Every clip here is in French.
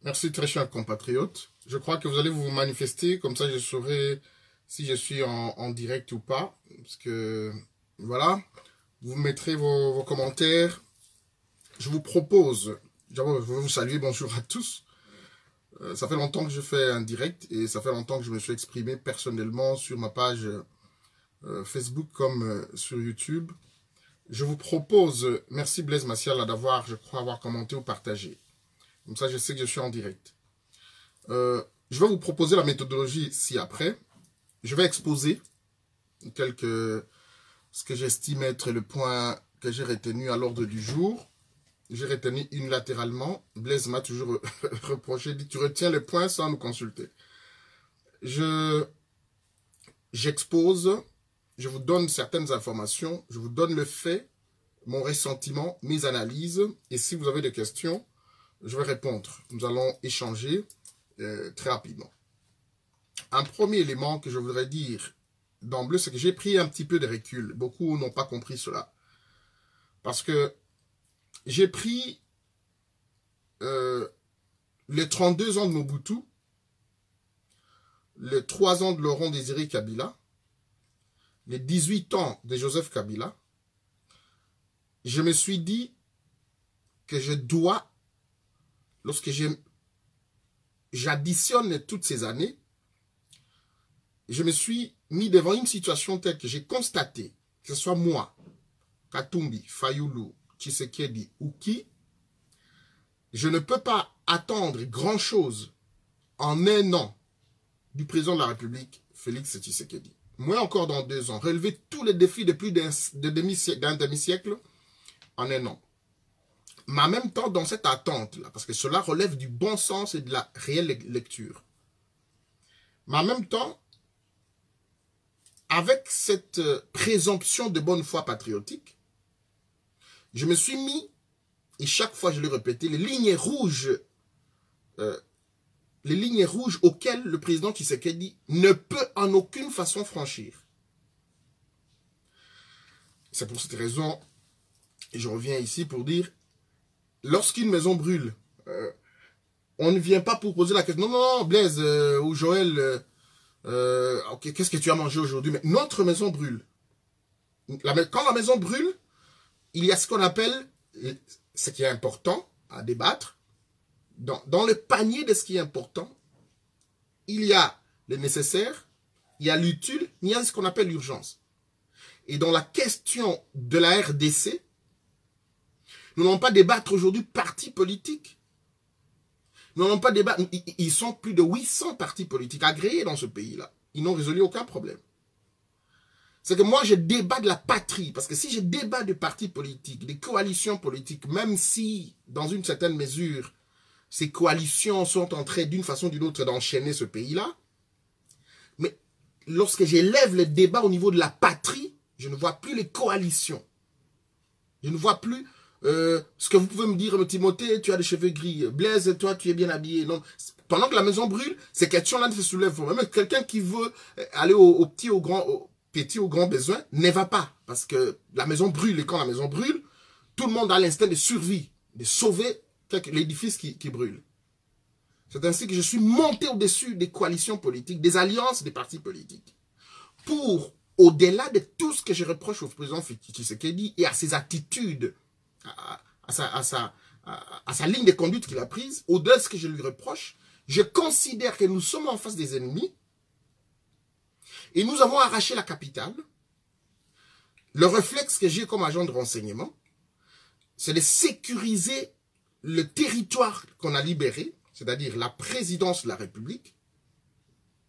Merci très cher compatriote. Je crois que vous allez vous manifester, comme ça je saurai si je suis en direct ou pas. Parce que, voilà, vous mettrez vos commentaires. Je vous propose, d'abord je veux vous saluer, bonjour à tous. Ça fait longtemps que je fais un direct et ça fait longtemps que je me suis exprimé personnellement sur ma page Facebook comme sur YouTube. Je vous propose, merci Blaise Massial d'avoir, je crois, avoir commenté ou partagé. Comme ça, je sais que je suis en direct. Je vais vous proposer la méthodologie ci-après. Je vais exposer ce que j'estime être le point que j'ai retenu à l'ordre du jour. J'ai retenu unilatéralement. Blaise m'a toujours reproché, dit tu retiens le point sans nous consulter. J'expose, je vous donne certaines informations, je vous donne le fait, mon ressentiment, mes analyses, et si vous avez des questions, je vais répondre. Nous allons échanger très rapidement. Un premier élément que je voudrais dire d'emblée, c'est que j'ai pris un petit peu de recul. Beaucoup n'ont pas compris cela. Parce que j'ai pris les 32 ans de Mobutu, les 3 ans de Laurent Désiré Kabila, les 18 ans de Joseph Kabila. Je me suis dit que je dois, lorsque j'additionne toutes ces années, je me suis mis devant une situation telle que j'ai constaté, que ce soit moi, Katumbi, Fayulu, Tshisekedi ou qui, je ne peux pas attendre grand-chose en un an du président de la République, Félix Tshisekedi. Moi encore dans 2 ans, relever tous les défis de plus d'un demi-siècle en un an. Mais en même temps, dans cette attente-là, parce que cela relève du bon sens et de la réelle lecture. Mais en même temps, avec cette présomption de bonne foi patriotique, je me suis mis, et chaque fois je l'ai répété, les lignes rouges auxquelles le président Tshisekedi ne peut en aucune façon franchir. C'est pour cette raison, et je reviens ici pour dire, lorsqu'une maison brûle, on ne vient pas pour poser la question, non, Blaise ou Joël, ok, qu'est-ce que tu as mangé aujourd'hui? Mais notre maison brûle. Quand la maison brûle, il y a ce qu'on appelle, ce qui est important à débattre, dans le panier de ce qui est important, il y a le nécessaire, il y a l'utile, il y a ce qu'on appelle l'urgence. Et dans la question de la RDC, nous n'allons pas débattre aujourd'hui partis politiques. Nous n'allons pas débattre. Ils sont plus de 800 partis politiques agréés dans ce pays-là. Ils n'ont résolu aucun problème. C'est que moi, je débat de la patrie. Parce que si je débat de partis politiques, des coalitions politiques, même si, dans une certaine mesure, ces coalitions sont en train, d'une façon ou d'une autre, d'enchaîner ce pays-là, mais lorsque j'élève le débat au niveau de la patrie, je ne vois plus les coalitions. Je ne vois plus ce que vous pouvez me dire, Timothée, tu as des cheveux gris. Blaise, toi, tu es bien habillé. Non. Pendant que la maison brûle, ces questions-là ne se soulèvent pas. Même quelqu'un qui veut aller au petit, au grand besoin, ne va pas. Parce que la maison brûle. Et quand la maison brûle, tout le monde a l'instinct de survie, de sauver l'édifice qui brûle. C'est ainsi que je suis monté au-dessus des coalitions politiques, des alliances des partis politiques. Pour, au-delà de tout ce que je reproche au président Tshisekedi et à ses attitudes, à sa ligne de conduite qu'il a prise, au-delà de ce que je lui reproche, je considère que nous sommes en face des ennemis et nous avons arraché la capitale. Le réflexe que j'ai comme agent de renseignement, c'est de sécuriser le territoire qu'on a libéré, c'est-à-dire la présidence de la République,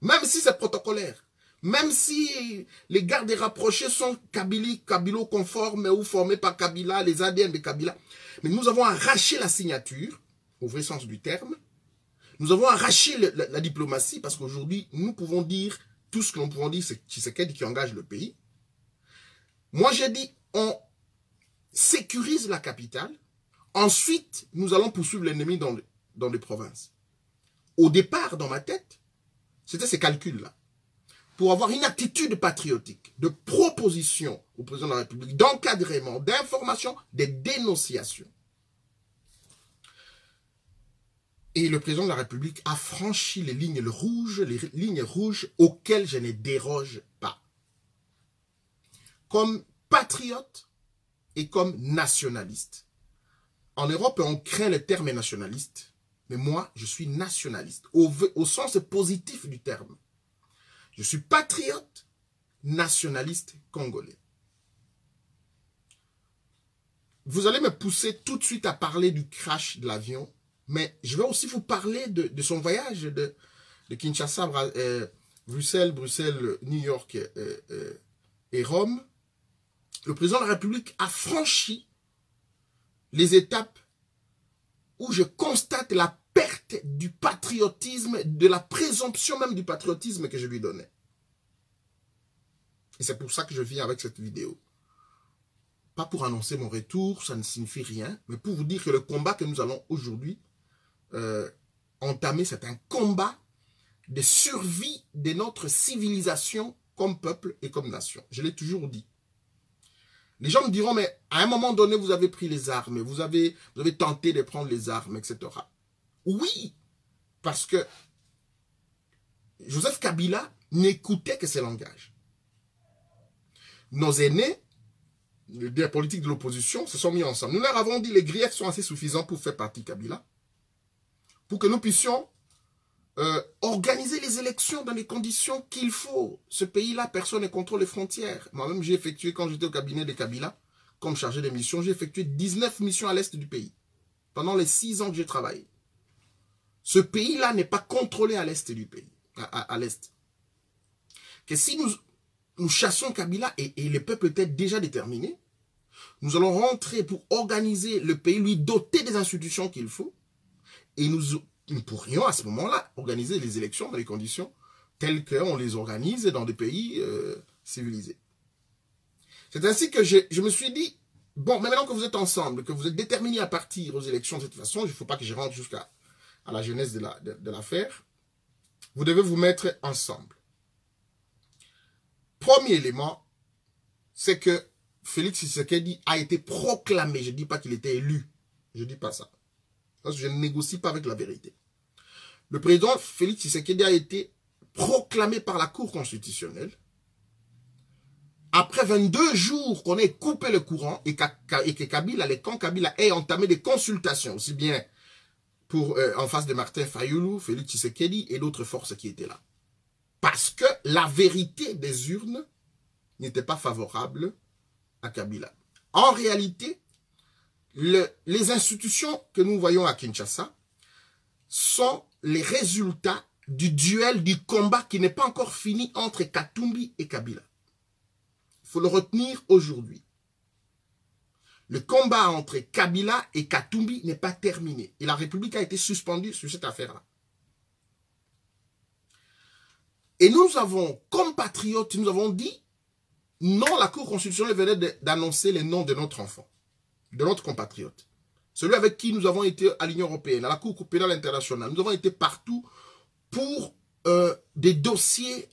même si c'est protocolaire, même si les gardes rapprochés sont kabilo-conformes ou formés par Kabila, les ADN de Kabila, mais nous avons arraché la signature, au vrai sens du terme, nous avons arraché la diplomatie, parce qu'aujourd'hui, nous pouvons dire, tout ce que nous pouvons dire, c'est Tshisekedi qui engage le pays. Moi, j'ai dit, on sécurise la capitale, ensuite, nous allons poursuivre l'ennemi dans les provinces. Au départ, dans ma tête, c'était ces calculs-là. Pour avoir une attitude patriotique, de proposition au président de la République, d'encadrement, d'information, de dénonciation. Et le président de la République a franchi les lignes rouges auxquelles je ne déroge pas. Comme patriote et comme nationaliste. En Europe, on craint le terme nationaliste, mais moi, je suis nationaliste, au sens positif du terme. Je suis patriote, nationaliste congolais. Vous allez me pousser tout de suite à parler du crash de l'avion, mais je vais aussi vous parler de son voyage de Kinshasa, Bruxelles, New York et Rome. Le président de la République a franchi les étapes où je constate la perte du patriotisme, de la présomption même du patriotisme que je lui donnais. Et c'est pour ça que je viens avec cette vidéo. Pas pour annoncer mon retour, ça ne signifie rien, mais pour vous dire que le combat que nous allons aujourd'hui entamer, c'est un combat de survie de notre civilisation comme peuple et comme nation. Je l'ai toujours dit. Les gens me diront, mais à un moment donné, vous avez pris les armes, vous avez tenté de prendre les armes, etc. Oui, parce que Joseph Kabila n'écoutait que ses langages. Nos aînés, des politiques de l'opposition, se sont mis ensemble. Nous leur avons dit, les griefs sont assez suffisants pour faire partie Kabila, pour que nous puissions organiser les élections dans les conditions qu'il faut. Ce pays-là, personne ne contrôle les frontières. Moi-même, j'ai effectué, quand j'étais au cabinet de Kabila, comme chargé de mission, j'ai effectué 19 missions à l'est du pays, pendant les 6 ans que j'ai travaillé. Ce pays-là n'est pas contrôlé à l'est du pays, à l'est. Que si nous chassons Kabila, et le peuple était déjà déterminé, nous allons rentrer pour organiser le pays, lui doter des institutions qu'il faut, et nous pourrions à ce moment-là organiser les élections dans les conditions telles qu'on les organise dans des pays civilisés. C'est ainsi que je me suis dit, bon, mais maintenant que vous êtes ensemble, que vous êtes déterminés à partir aux élections de cette façon, il ne faut pas que je rentre jusqu'à la genèse de l'affaire, vous devez vous mettre ensemble. Premier élément, c'est que Félix Tshisekedi a été proclamé. Je ne dis pas qu'il était élu. Je ne dis pas ça. Parce que je ne négocie pas avec la vérité. Le président Félix Tshisekedi a été proclamé par la Cour constitutionnelle. Après 22 jours qu'on ait coupé le courant et que Kabila, les camps Kabila aient entamé des consultations, aussi bien en face de Martin Fayulu, Félix Tshisekedi et d'autres forces qui étaient là. Parce que la vérité des urnes n'était pas favorable à Kabila. En réalité, les institutions que nous voyons à Kinshasa sont les résultats du duel, du combat qui n'est pas encore fini entre Katumbi et Kabila. Il faut le retenir aujourd'hui. Le combat entre Kabila et Katumbi n'est pas terminé. Et la République a été suspendue sur cette affaire-là. Et nous avons, comme patriotes, nous avons dit, non, la Cour constitutionnelle venait d'annoncer les noms de notre enfant, de notre compatriote. Celui avec qui nous avons été à l'Union européenne, à la Cour pénale internationale. Nous avons été partout pour des dossiers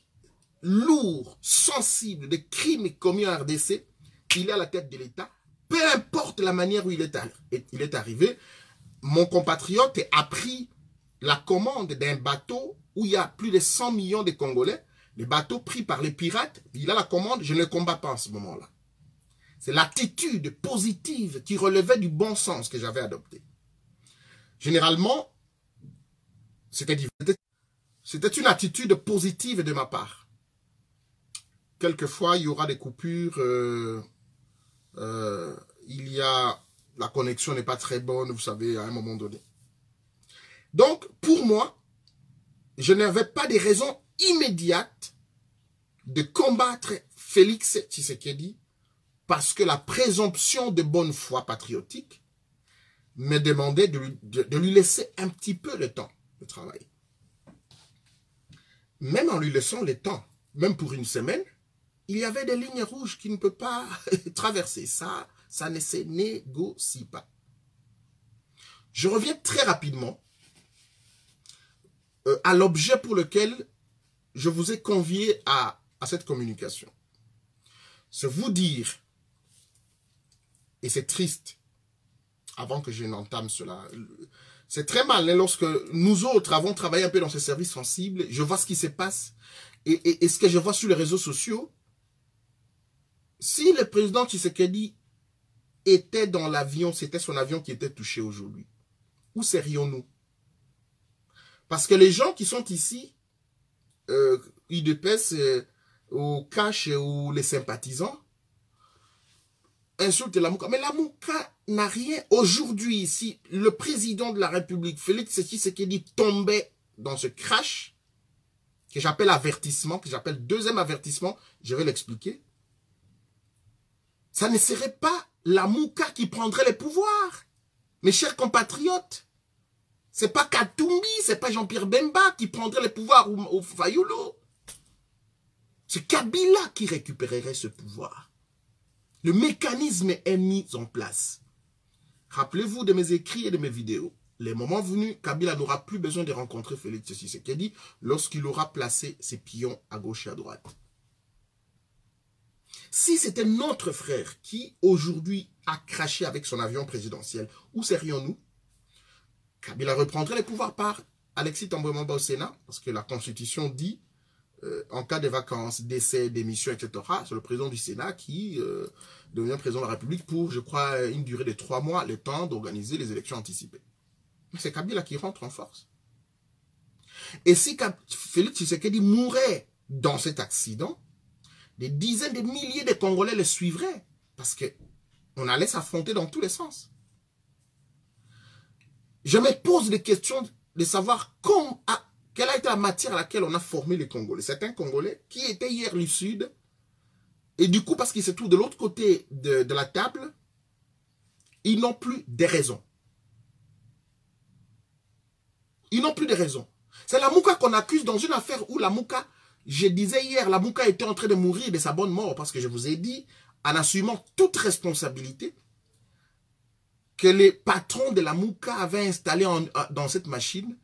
lourds, sensibles, des crimes commis en RDC. Il est à la tête de l'État. Peu importe la manière où il est arrivé, mon compatriote a pris la commande d'un bateau où il y a plus de 100 millions de Congolais. Les bateaux pris par les pirates, il a la commande, je ne le combats pas en ce moment-là. C'est l'attitude positive qui relevait du bon sens que j'avais adopté. Généralement, c'était une attitude positive de ma part. Quelquefois, il y aura des coupures, la connexion n'est pas très bonne, vous savez, à un moment donné. Donc, pour moi, je n'avais pas de raison immédiate de combattre Félix Tshisekedi parce que la présomption de bonne foi patriotique me demandait de lui laisser un petit peu le temps de travailler. Même en lui laissant le temps, même pour une semaine, il y avait des lignes rouges qu'il ne peut pas traverser. Ça ne se négocie pas. Je reviens très rapidement à l'objet pour lequel je vous ai convié à cette communication. C'est vous dire, et c'est triste, avant que je n'entame cela, C'est très mal, hein, lorsque nous autres avons travaillé un peu dans ces services sensibles, je vois ce qui se passe et ce que je vois sur les réseaux sociaux. Si le président Tshisekedi était dans l'avion, c'était son avion qui était touché aujourd'hui, où serions-nous? Parce que les gens qui sont ici, UDPS, au cash ou les sympathisants, insultent la Mouka. Mais la Mouka n'a rien. Aujourd'hui, ici, le président de la République, Félix Tshisekedi, tombait dans ce crash, que j'appelle avertissement, que j'appelle deuxième avertissement, je vais l'expliquer. Ça ne serait pas la Mouka qui prendrait les pouvoirs. Mes chers compatriotes, c'est pas Katumbi, c'est pas Jean-Pierre Bemba qui prendrait les pouvoirs au Fayulu. C'est Kabila qui récupérerait ce pouvoir. Le mécanisme est mis en place. Rappelez-vous de mes écrits et de mes vidéos. Les moments venus, Kabila n'aura plus besoin de rencontrer Félix Tshisekedi lorsqu'il aura placé ses pions à gauche et à droite. Si c'était notre frère qui, aujourd'hui, a craché avec son avion présidentiel, où serions-nous? Kabila reprendrait les pouvoirs par Alexis Tambwe-Mwamba au Sénat, parce que la Constitution dit, en cas de vacances, décès, démission, etc., c'est le président du Sénat qui devient président de la République pour, je crois, une durée de 3 mois, le temps d'organiser les élections anticipées. Mais c'est Kabila qui rentre en force. Et si Félix Tshisekedi mourait dans cet accident, des dizaines de milliers de Congolais le suivraient, parce qu'on allait s'affronter dans tous les sens. Je me pose des questions de savoir quelle a été la matière à laquelle on a formé les Congolais. Certains Congolais qui étaient hier lucides, et du coup, parce qu'ils se trouvent de l'autre côté de la table, ils n'ont plus de raisons. Ils n'ont plus de raisons. C'est la Mouka qu'on accuse dans une affaire où la Mouka, je disais hier, la Mouka était en train de mourir de sa bonne mort, parce que je vous ai dit, en assumant toute responsabilité, que les patrons de la Mouka avaient installé dans cette machine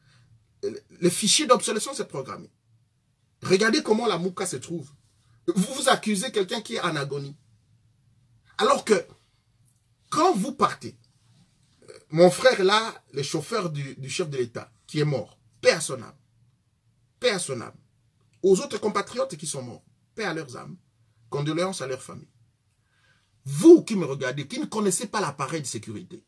le fichier d'obsolescence est programmé. Regardez comment la Mouka se trouve. Vous accusez quelqu'un qui est en agonie. Alors que, quand vous partez, mon frère là, le chauffeur du chef de l'État, qui est mort, paix à son âme. Paix à son âme. Aux autres compatriotes qui sont morts, paix à leurs âmes, condoléances à leur famille. Vous qui me regardez, qui ne connaissez pas l'appareil de sécurité,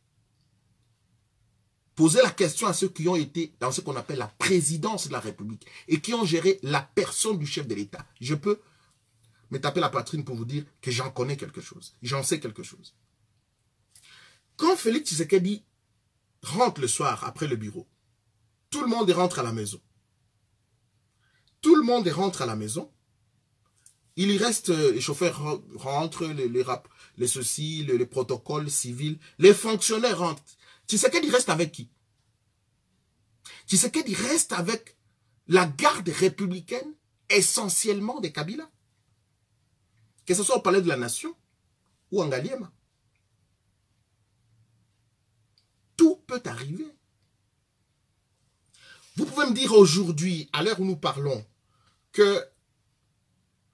posez la question à ceux qui ont été dans ce qu'on appelle la présidence de la République et qui ont géré la personne du chef de l'État. Je peux me taper la poitrine pour vous dire que j'en connais quelque chose. J'en sais quelque chose. Quand Félix Tshisekedi rentre le soir après le bureau, tout le monde rentre à la maison. Tout le monde rentre à la maison. Il y reste, les chauffeurs rentrent, les ceci, les protocoles civils, les fonctionnaires rentrent. Tshisekedi reste avec qui? Tshisekedi reste avec la garde républicaine, essentiellement des Kabila. Que ce soit au palais de la nation ou en Ngaliema. Tout peut arriver. Vous pouvez me dire aujourd'hui, à l'heure où nous parlons, que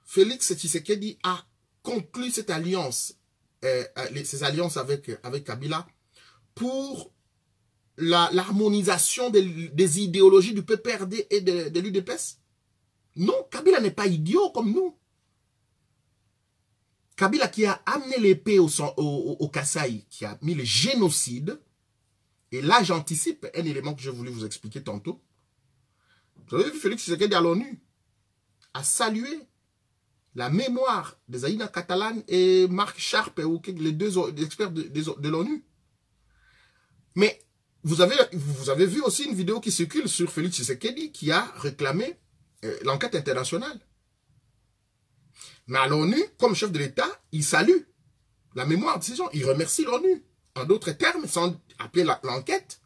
Félix Tshisekedi a conclu cette alliance, ces alliances avec Kabila pour l'harmonisation des idéologies du PPRD et de l'UDPS? Non, Kabila n'est pas idiot comme nous. Kabila qui a amené l'épée au Kasaï, qui a mis le génocide, et là j'anticipe un élément que j'ai voulu vous expliquer tantôt. Vous avez vu Félix Tshisekedi à l'ONU a salué la mémoire des Aïna Catalan et Marc Sharp, les deux experts de l'ONU. Mais vous avez vu aussi une vidéo qui circule sur Félix Tshisekedi qui a réclamé l'enquête internationale. Mais à l'ONU, comme chef de l'État, il salue la mémoire de ces gens. Il remercie l'ONU. En d'autres termes, sans appeler l'enquête,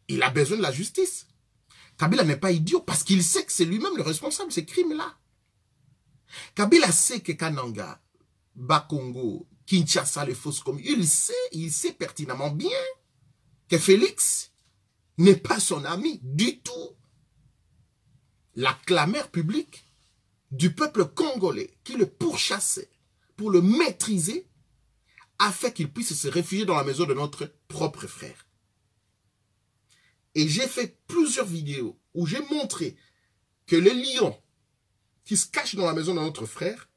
il a besoin de la justice. Kabila n'est pas idiot parce qu'il sait que c'est lui-même le responsable de ces crimes-là. Kabila sait que Kananga, Bakongo, Kinshasa, les fausses communes, il sait pertinemment bien que Félix n'est pas son ami du tout. La clameur publique du peuple congolais qui le pourchassait pour le maîtriser a fait qu'il puisse se réfugier dans la maison de notre propre frère. Et j'ai fait plusieurs vidéos où j'ai montré que le lion qui se cache dans la maison de notre frère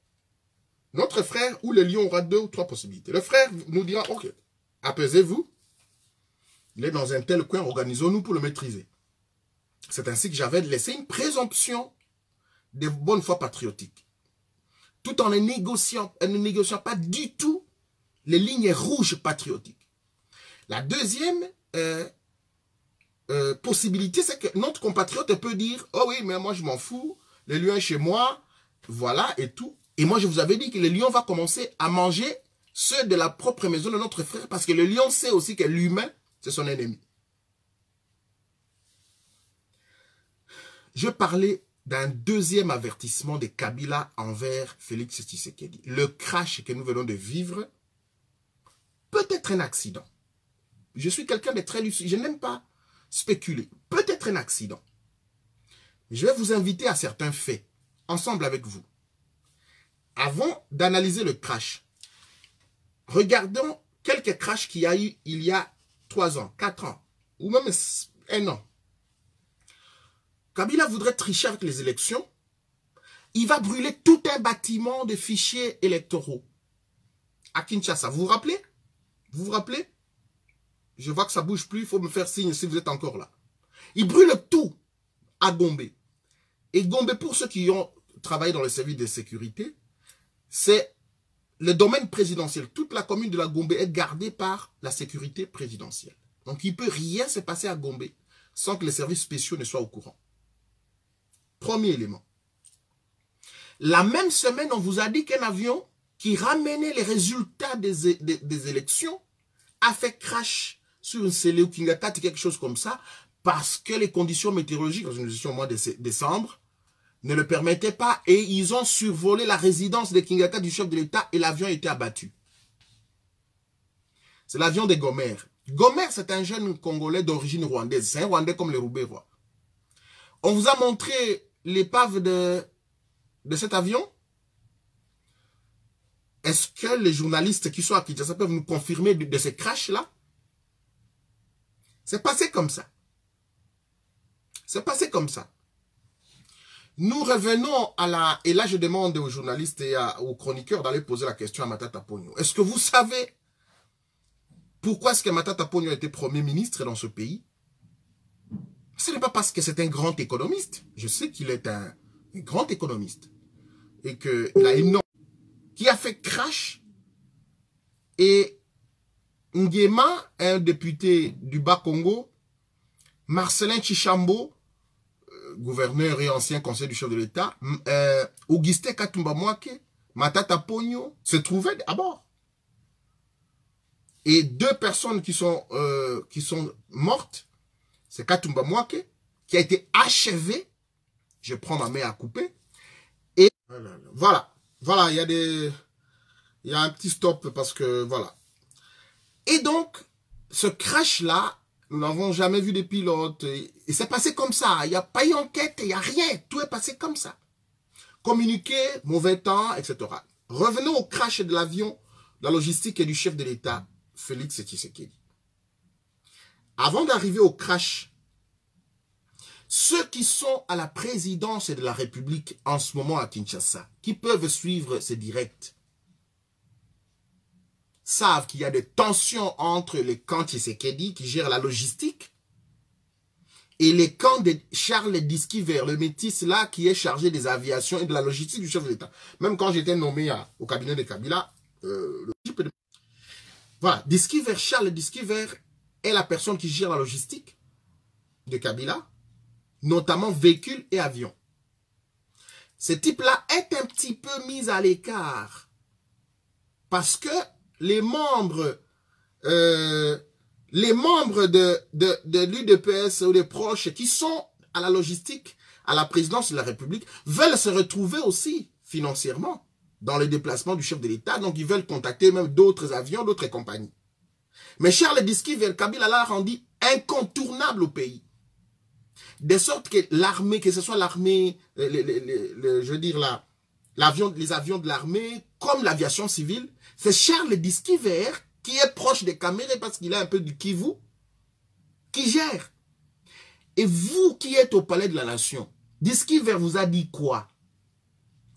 ou le lion aura 2 ou 3 possibilités. Le frère nous dira, ok, apaisez-vous, il est dans un tel coin, organisons-nous pour le maîtriser. C'est ainsi que j'avais laissé une présomption de bonne foi patriotique, tout en ne négociant pas du tout les lignes rouges patriotiques. La deuxième possibilité, c'est que notre compatriote peut dire, oh oui, mais moi je m'en fous, le lion est chez moi, voilà et tout. Et moi je vous avais dit que le lion va commencer à manger ceux de la propre maison de notre frère, parce que le lion sait aussi que l'humain, c'est son ennemi. Je parlais d'un deuxième avertissement de Kabila envers Félix Tshisekedi. Le crash que nous venons de vivre peut être un accident. Je suis quelqu'un de très lucide, je n'aime pas spéculer. Peut-être un accident. Je vais vous inviter à certains faits, ensemble avec vous. Avant d'analyser le crash, regardons quelques crashs qu'il y a eu il y a 3 ans, 4 ans, ou même 1 an. Kabila voudrait tricher avec les élections. Il va brûler tout un bâtiment de fichiers électoraux à Kinshasa. Vous vous rappelez? Vous vous rappelez? Je vois que ça ne bouge plus. Il faut me faire signe si vous êtes encore là. Il brûle tout à Gombe. Et Gombe, pour ceux qui ont travaillé dans le service de sécurité, c'est le domaine présidentiel. Toute la commune de la Gombe est gardée par la sécurité présidentielle. Donc il ne peut rien se passer à Gombe sans que les services spéciaux ne soient au courant. Premier élément. La même semaine, on vous a dit qu'un avion qui ramenait les résultats des élections a fait crash sur une Sélé ou Kingata, quelque chose comme ça, parce que les conditions météorologiques, dans une édition au mois de décembre, ne le permettaient pas et ils ont survolé la résidence de Kingata du chef de l'État et l'avion a été abattu. C'est l'avion de Gomer. Gomer, c'est un jeune Congolais d'origine rwandaise. C'est un Rwandais comme les Roubaix-Rois. On vous a montré l'épave de cet avion? Est-ce que les journalistes qui sont à Kinshasa peuvent nous confirmer de ces crashs-là? C'est passé comme ça. C'est passé comme ça. Nous revenons à la... Et là, je demande aux journalistes et aux chroniqueurs d'aller poser la question à Matata Ponyo. Est-ce que vous savez pourquoi est-ce que Matata Ponyo a été Premier ministre dans ce pays? Ce n'est pas parce que c'est un grand économiste. Je sais qu'il est un grand économiste. Et qu'il a énormément... Qui a fait crash. Et Nguema, un député du Bas-Congo, Marcelin Chichambo, gouverneur et ancien conseiller du chef de l'État, Augustin Katumba Mwake, Matata Ponyo, se trouvaient à bord. Et 2 personnes qui sont mortes, c'est Katumba Mwake, qui a été achevé. Je prends ma main à couper. Et voilà. Voilà, il y a un petit stop parce que voilà. Et donc, ce crash-là, nous n'avons jamais vu de pilote. Et c'est passé comme ça. Il n'y a pas eu enquête, il n'y a rien. Tout est passé comme ça. Communiqué, mauvais temps, etc. Revenons au crash de l'avion, de la logistique et du chef de l'État, Félix Tshisekedi. Avant d'arriver au crash, ceux qui sont à la présidence de la République en ce moment à Kinshasa, qui peuvent suivre ces directs, savent qu'il y a des tensions entre les camps Tshisekedi qui gèrent la logistique et les camps de Charles Disquiver, le métis là qui est chargé des aviations et de la logistique du chef de l'État. Même quand j'étais nommé au cabinet de Kabila, voilà, Disquiver, Charles Disquiver est la personne qui gère la logistique de Kabila, notamment véhicules et avions. Ce type-là est un petit peu mis à l'écart parce que les membres de l'UDPS ou des proches qui sont à la logistique, à la présidence de la République, veulent se retrouver aussi financièrement dans les déplacements du chef de l'État. Donc, ils veulent contacter même d'autres avions, d'autres compagnies. Mais Charles Disquiver, Kabila l'a rendu incontournable au pays. De sorte que l'armée, que ce soit l'armée, je veux dire les avions de l'armée, comme l'aviation civile, c'est Charles Disquiver qui est proche des caméras parce qu'il a un peu du Kivu, qui gère. Et vous qui êtes au palais de la nation, Diskiver vous a dit quoi?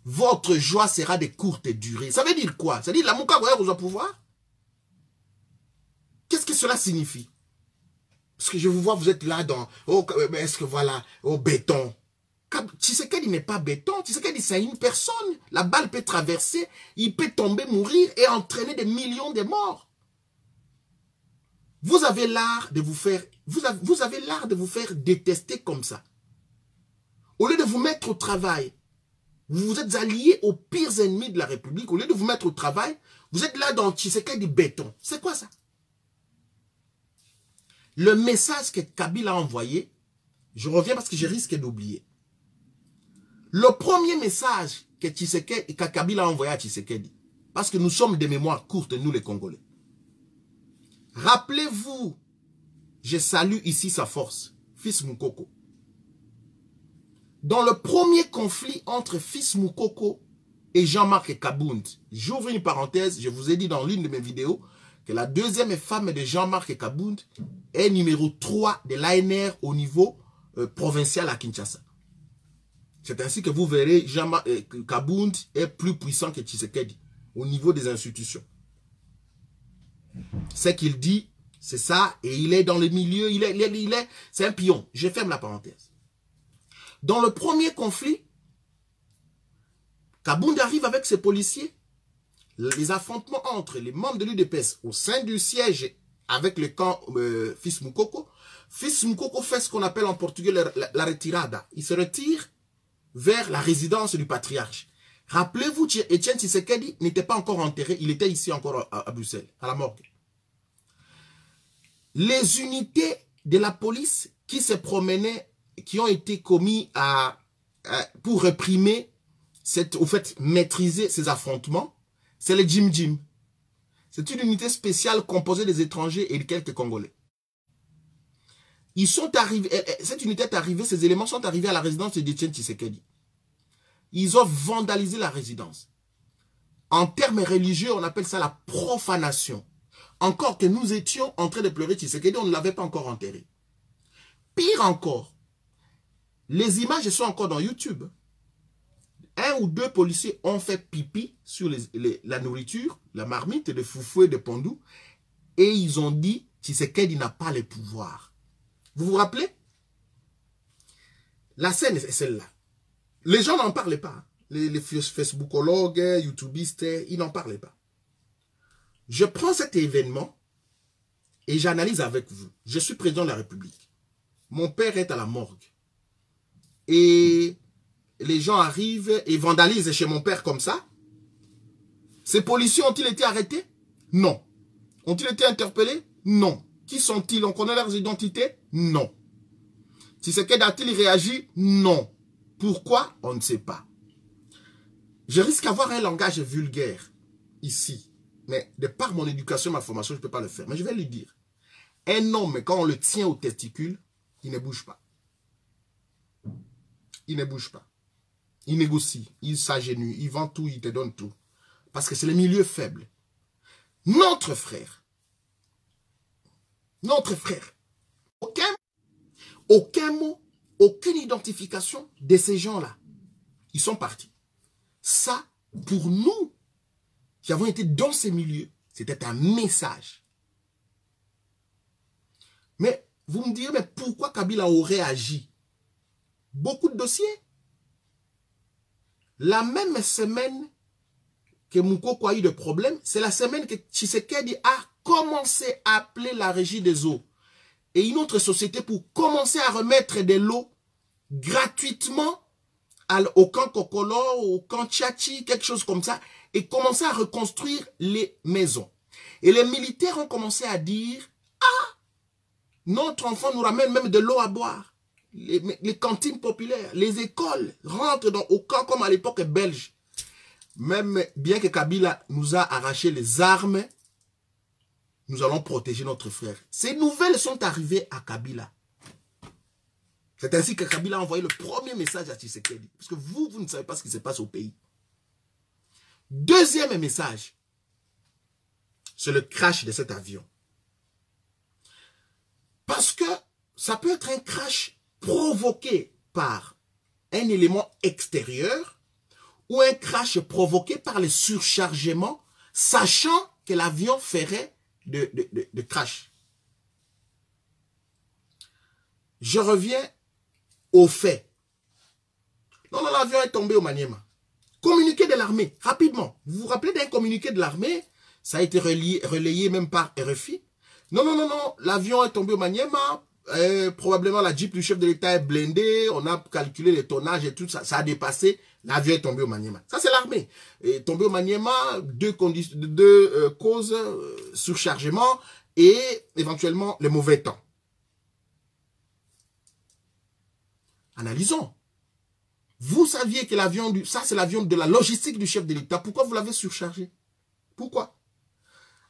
Votre joie sera de courte durée. Ça veut dire quoi? Ça veut dire la Mouka vous a pouvoir? Qu'est-ce que cela signifie? Parce que je vous vois, vous êtes là dans... Oh, est-ce que voilà, au béton. Tshisekedi n'est pas béton. Tshisekedi, c'est une personne. La balle peut traverser, il peut tomber, mourir et entraîner des millions de morts. Vous avez l'art de vous faire... Vous avez l'art de vous faire détester comme ça. Au lieu de vous mettre au travail, vous vous êtes alliés aux pires ennemis de la République. Au lieu de vous mettre au travail, vous êtes là dans Tshisekedi béton. C'est quoi ça? Le message que Kabila a envoyé, je reviens parce que je risque d'oublier. Le premier message que Kabila a envoyé à Tshisekedi, parce que nous sommes de mémoire courte, nous les Congolais. Rappelez-vous, je salue ici sa force, Fils Moukoko. Dans le premier conflit entre Fils Moukoko et Jean-Marc Kabound, j'ouvre une parenthèse, je vous ai dit dans l'une de mes vidéos, que la deuxième femme de Jean-Marc Kabound est numéro 3 de l'ANR au niveau provincial à Kinshasa. C'est ainsi que vous verrez Kabound est plus puissant que Tshisekedi au niveau des institutions. Ce qu'il dit, c'est ça, et il est dans le milieu, c'est un pion. Je ferme la parenthèse. Dans le premier conflit, Kabound arrive avec ses policiers. Les affrontements entre les membres de l'UDPS au sein du siège avec le camp Fils Moukoko. Fils Moukoko fait ce qu'on appelle en portugais la retirada. Il se retire vers la résidence du patriarche. Rappelez-vous, Etienne Tshisekedi n'était pas encore enterré, il était ici encore à Bruxelles, à la morgue. Les unités de la police qui se promenaient, qui ont été commis pour réprimer, au fait, maîtriser ces affrontements, c'est les Jim Jim. C'est une unité spéciale composée des étrangers et de quelques Congolais. Ils sont arrivés, cette unité est arrivée, ces éléments sont arrivés à la résidence d'Etienne Tshisekedi. Ils ont vandalisé la résidence. En termes religieux, on appelle ça la profanation. Encore que nous étions en train de pleurer Tshisekedi, on ne l'avait pas encore enterré. Pire encore, les images sont encore dans YouTube. 1 ou 2 policiers ont fait pipi sur la nourriture, la marmite de foufou et de pondou, et ils ont dit Tshisekedi n'a pas le pouvoir. Vous vous rappelez? La scène est celle-là. Les gens n'en parlaient pas. Les Facebookologues, YouTubistes, ils n'en parlaient pas. Je prends cet événement et j'analyse avec vous. Je suis président de la République. Mon père est à la morgue. Et les gens arrivent et vandalisent chez mon père comme ça. Ces policiers ont-ils été arrêtés? Non. Ont-ils été interpellés? Non. Qui sont-ils? On connaît leurs identités? Non. Tshisekedi a-t-il réagi? Non. Pourquoi? On ne sait pas. Je risque d'avoir un langage vulgaire ici. Mais de par mon éducation, ma formation, je ne peux pas le faire. Mais je vais lui dire. Un homme, quand on le tient au testicule, il ne bouge pas. Il ne bouge pas. Il négocie, il s'agenouille, il vend tout, il te donne tout. Parce que c'est le milieu faible. Notre frère, aucun mot, aucune identification de ces gens-là. Ils sont partis. Ça, pour nous, qui avons été dans ces milieux, c'était un message. Mais vous me direz, mais pourquoi Kabila aurait agi? Beaucoup de dossiers. La même semaine que Moukoko a eu de problèmes, c'est la semaine que Tshisekedi a commencé à appeler la régie des eaux et une autre société pour commencer à remettre de l'eau gratuitement au camp Kokolo, au camp Tchachi, quelque chose comme ça, et commencer à reconstruire les maisons. Et les militaires ont commencé à dire, ah, notre enfant nous ramène même de l'eau à boire. Les cantines populaires, les écoles rentrent au camp comme à l'époque belge. Même bien que Kabila nous a arraché les armes, nous allons protéger notre frère. Ces nouvelles sont arrivées à Kabila. C'est ainsi que Kabila a envoyé le premier message à Tshisekedi. Parce que vous ne savez pas ce qui se passe au pays. Deuxième message, c'est le crash de cet avion. Parce que ça peut être un crash provoqué par un élément extérieur ou un crash provoqué par le surchargement, sachant que l'avion ferait de crash. Je reviens au fait. Non, l'avion est tombé au Maniema. Communiqué de l'armée, rapidement. Vous vous rappelez d'un communiqué de l'armée? Ça a été relayé même par RFI. Non, l'avion est tombé au Maniema. Probablement la Jeep du chef de l'État est blindée. On a calculé les tonnages et tout ça. Ça a dépassé. L'avion est tombé au Maniema. Ça, c'est l'armée. Tombé au Maniema, deux causes, surchargement et éventuellement le mauvais temps. Analysons. Vous saviez que l'avion, ça c'est l'avion de la logistique du chef de l'État. Pourquoi vous l'avez surchargé? Pourquoi?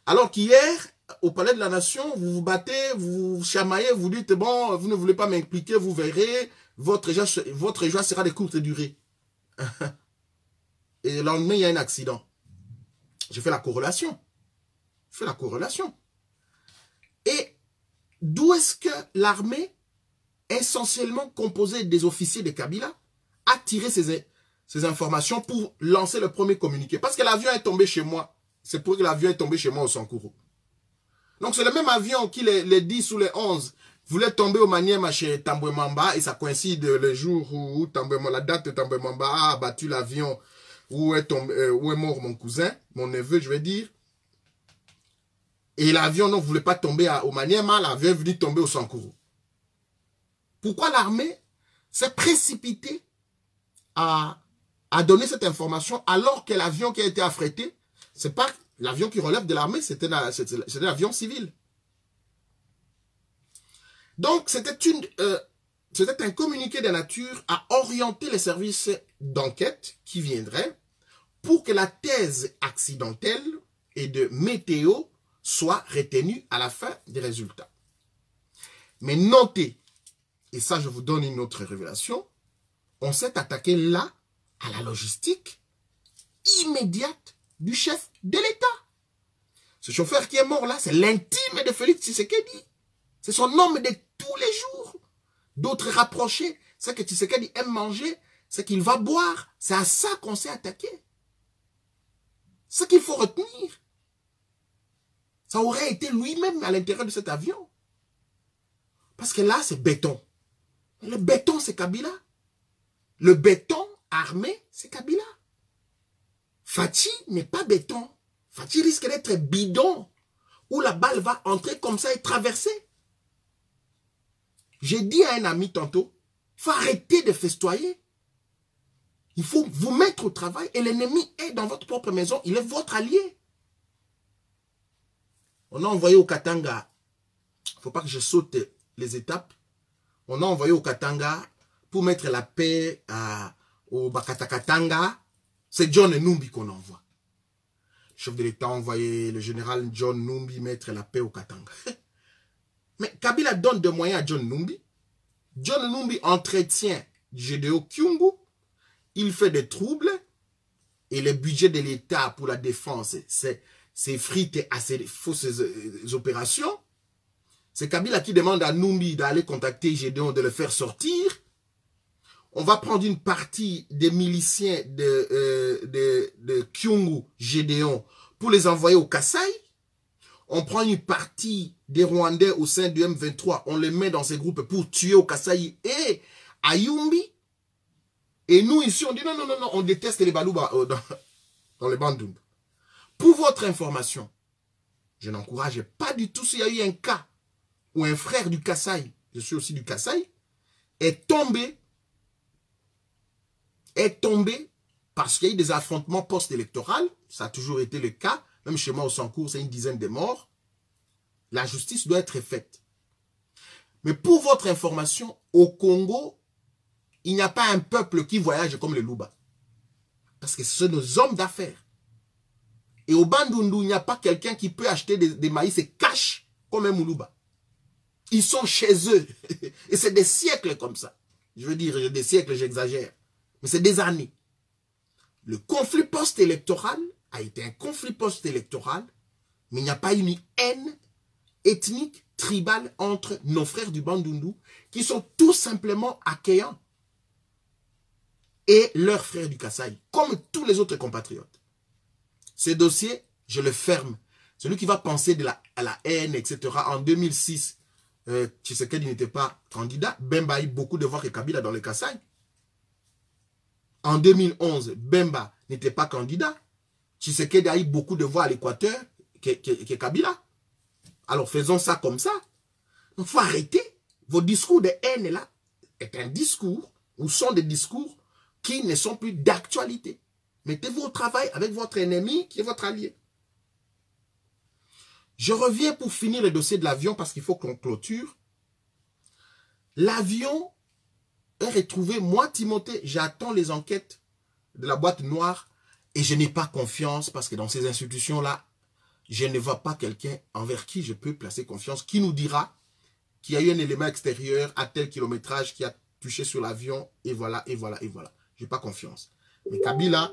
Alors qu'hier, au Palais de la Nation, vous vous battez, vous vous chamaillez, vous dites, bon, vous ne voulez pas m'impliquer, vous verrez, votre joie sera de courte durée. Et le lendemain, il y a un accident. Je fais la corrélation. Et d'où est-ce que l'armée, essentiellement composée des officiers de Kabila, a tiré ces informations pour lancer le premier communiqué? Parce que l'avion est tombé chez moi. C'est pour que l'avion est tombé chez moi au Sankuru. Donc c'est le même avion qui les 10 ou les 11 voulait tomber au Maniema chez Tambwe Mamba et ça coïncide le jour où la date de Tambwe Mamba a abattu l'avion où est mort mon cousin, mon neveu je vais dire. Et l'avion ne voulait pas tomber au Maniema, l'avion est venu tomber au Sankuru. Pourquoi l'armée s'est précipitée à donner cette information alors que l'avion qui a été affrété, c'est pas l'avion qui relève de l'armée, c'était l'avion civil. Donc, c'était un communiqué de nature à orienter les services d'enquête qui viendraient pour que la thèse accidentelle et de météo soit retenue à la fin des résultats. Mais notez, et ça je vous donne une autre révélation, on s'est attaqué là à la logistique immédiate du chef de l'État. Ce chauffeur qui est mort là, c'est l'intime de Félix Tshisekedi. C'est son homme de tous les jours. D'autres rapprochés, c'est que Tshisekedi aime manger, c'est qu'il va boire. C'est à ça qu'on s'est attaqué. Ce qu'il faut retenir, ça aurait été lui-même à l'intérieur de cet avion. Parce que là, c'est béton. Le béton, c'est Kabila. Le béton armé, c'est Kabila. Fati n'est pas béton. Fati risque d'être bidon, où la balle va entrer comme ça et traverser. J'ai dit à un ami tantôt, il faut arrêter de festoyer. Il faut vous mettre au travail et l'ennemi est dans votre propre maison, il est votre allié. On a envoyé au Katanga, il ne faut pas que je saute les étapes, on a envoyé au Katanga pour mettre la paix au Bakatakatanga. C'est John Numbi qu'on envoie. Le chef de l'État a envoyé le général John Numbi mettre la paix au Katanga. Mais Kabila donne des moyens à John Numbi. John Numbi entretient Gédéo Kyungu. Il fait des troubles. Et le budget de l'État pour la défense, c'est frite à ces fausses opérations. C'est Kabila qui demande à Numbi d'aller contacter Gédéon, de le faire sortir. On va prendre une partie des miliciens de Kyungu, Gédéon, pour les envoyer au Kasaï. On prend une partie des Rwandais au sein du M23, on les met dans ces groupes pour tuer au Kasaï et à Yumbi. Et nous ici, on dit non, on déteste les Balouba dans les Bandung. Pour votre information, je n'encourage pas du tout s'il y a eu un cas où un frère du Kasaï, je suis aussi du Kasaï, est tombé parce qu'il y a eu des affrontements post-électoraux. Ça a toujours été le cas. Même chez moi au Sancourt, c'est une dizaine de morts. La justice doit être faite. Mais pour votre information, au Congo, il n'y a pas un peuple qui voyage comme les Luba. Parce que ce sont nos hommes d'affaires. Et au Bandundu, il n'y a pas quelqu'un qui peut acheter des maïs et cash comme un Moulouba. Ils sont chez eux. Et c'est des siècles comme ça. Je veux dire, des siècles, j'exagère. Mais c'est des années. Le conflit post-électoral a été un conflit post-électoral, mais il n'y a pas une haine ethnique, tribal entre nos frères du Bandundu, qui sont tout simplement accueillants, et leurs frères du Kasaï, comme tous les autres compatriotes. Ces dossiers, je le ferme. Celui qui va penser à la haine, etc. En 2006, Tshisekedi n'était pas candidat. Bemba a eu beaucoup de voix que Kabila dans le Kasaï. En 2011, Bemba n'était pas candidat. Tshisekedi a eu beaucoup de voix à l'Équateur que Kabila. Alors faisons ça comme ça. Il faut arrêter. Vos discours de haine là est un discours ou sont des discours qui ne sont plus d'actualité. Mettez-vous au travail avec votre ennemi qui est votre allié. Je reviens pour finir le dossier de l'avion parce qu'il faut qu'on clôture. L'avion est retrouvé. Moi, Timothée, j'attends les enquêtes de la boîte noire et je n'ai pas confiance parce que dans ces institutions-là, je ne vois pas quelqu'un envers qui je peux placer confiance, qui nous dira qu'il y a eu un élément extérieur à tel kilométrage qui a touché sur l'avion et voilà, et voilà, et voilà. Je n'ai pas confiance. Mais Kabila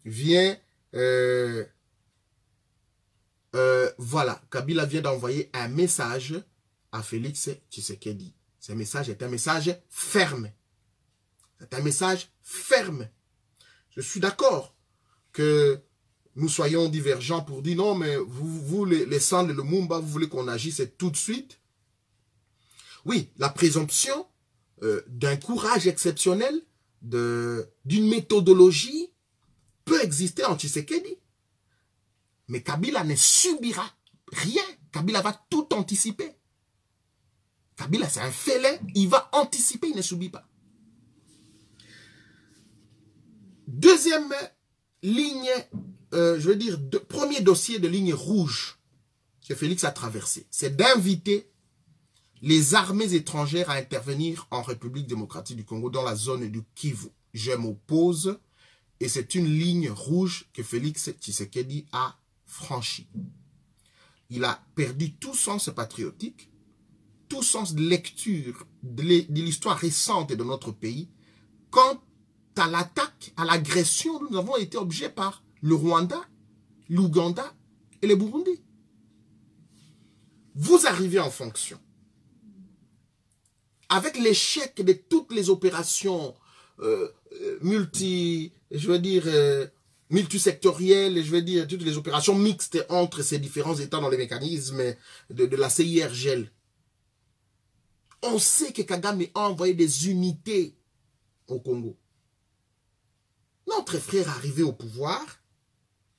vient... voilà, Kabila vient d'envoyer un message à Félix Tshisekedi. Ce message est un message ferme. C'est un message ferme. Je suis d'accord que nous soyons divergents pour dire non, mais vous les Sand et le Mumba, vous voulez qu'on agisse tout de suite. Oui, la présomption d'un courage exceptionnel, d'une méthodologie peut exister en Tshisekedi. Mais Kabila ne subira rien. Kabila va tout anticiper. Kabila, c'est un félin. Il va anticiper, il ne subit pas. Deuxième ligne, je veux dire, premier dossier de ligne rouge que Félix a traversé, c'est d'inviter les armées étrangères à intervenir en République démocratique du Congo dans la zone du Kivu. Je m'oppose et c'est une ligne rouge que Félix Tshisekedi a franchie. Il a perdu tout sens patriotique, tout sens de lecture de l'histoire récente de notre pays. Quant à l'attaque, à l'agression, nous avons été objets par le Rwanda, l'Ouganda et le Burundi. Vous arrivez en fonction. Avec l'échec de toutes les opérations multisectorielles, je veux dire, toutes les opérations mixtes entre ces différents États dans les mécanismes de la CIRGL. On sait que Kagame a envoyé des unités au Congo. Notre frère est arrivé au pouvoir,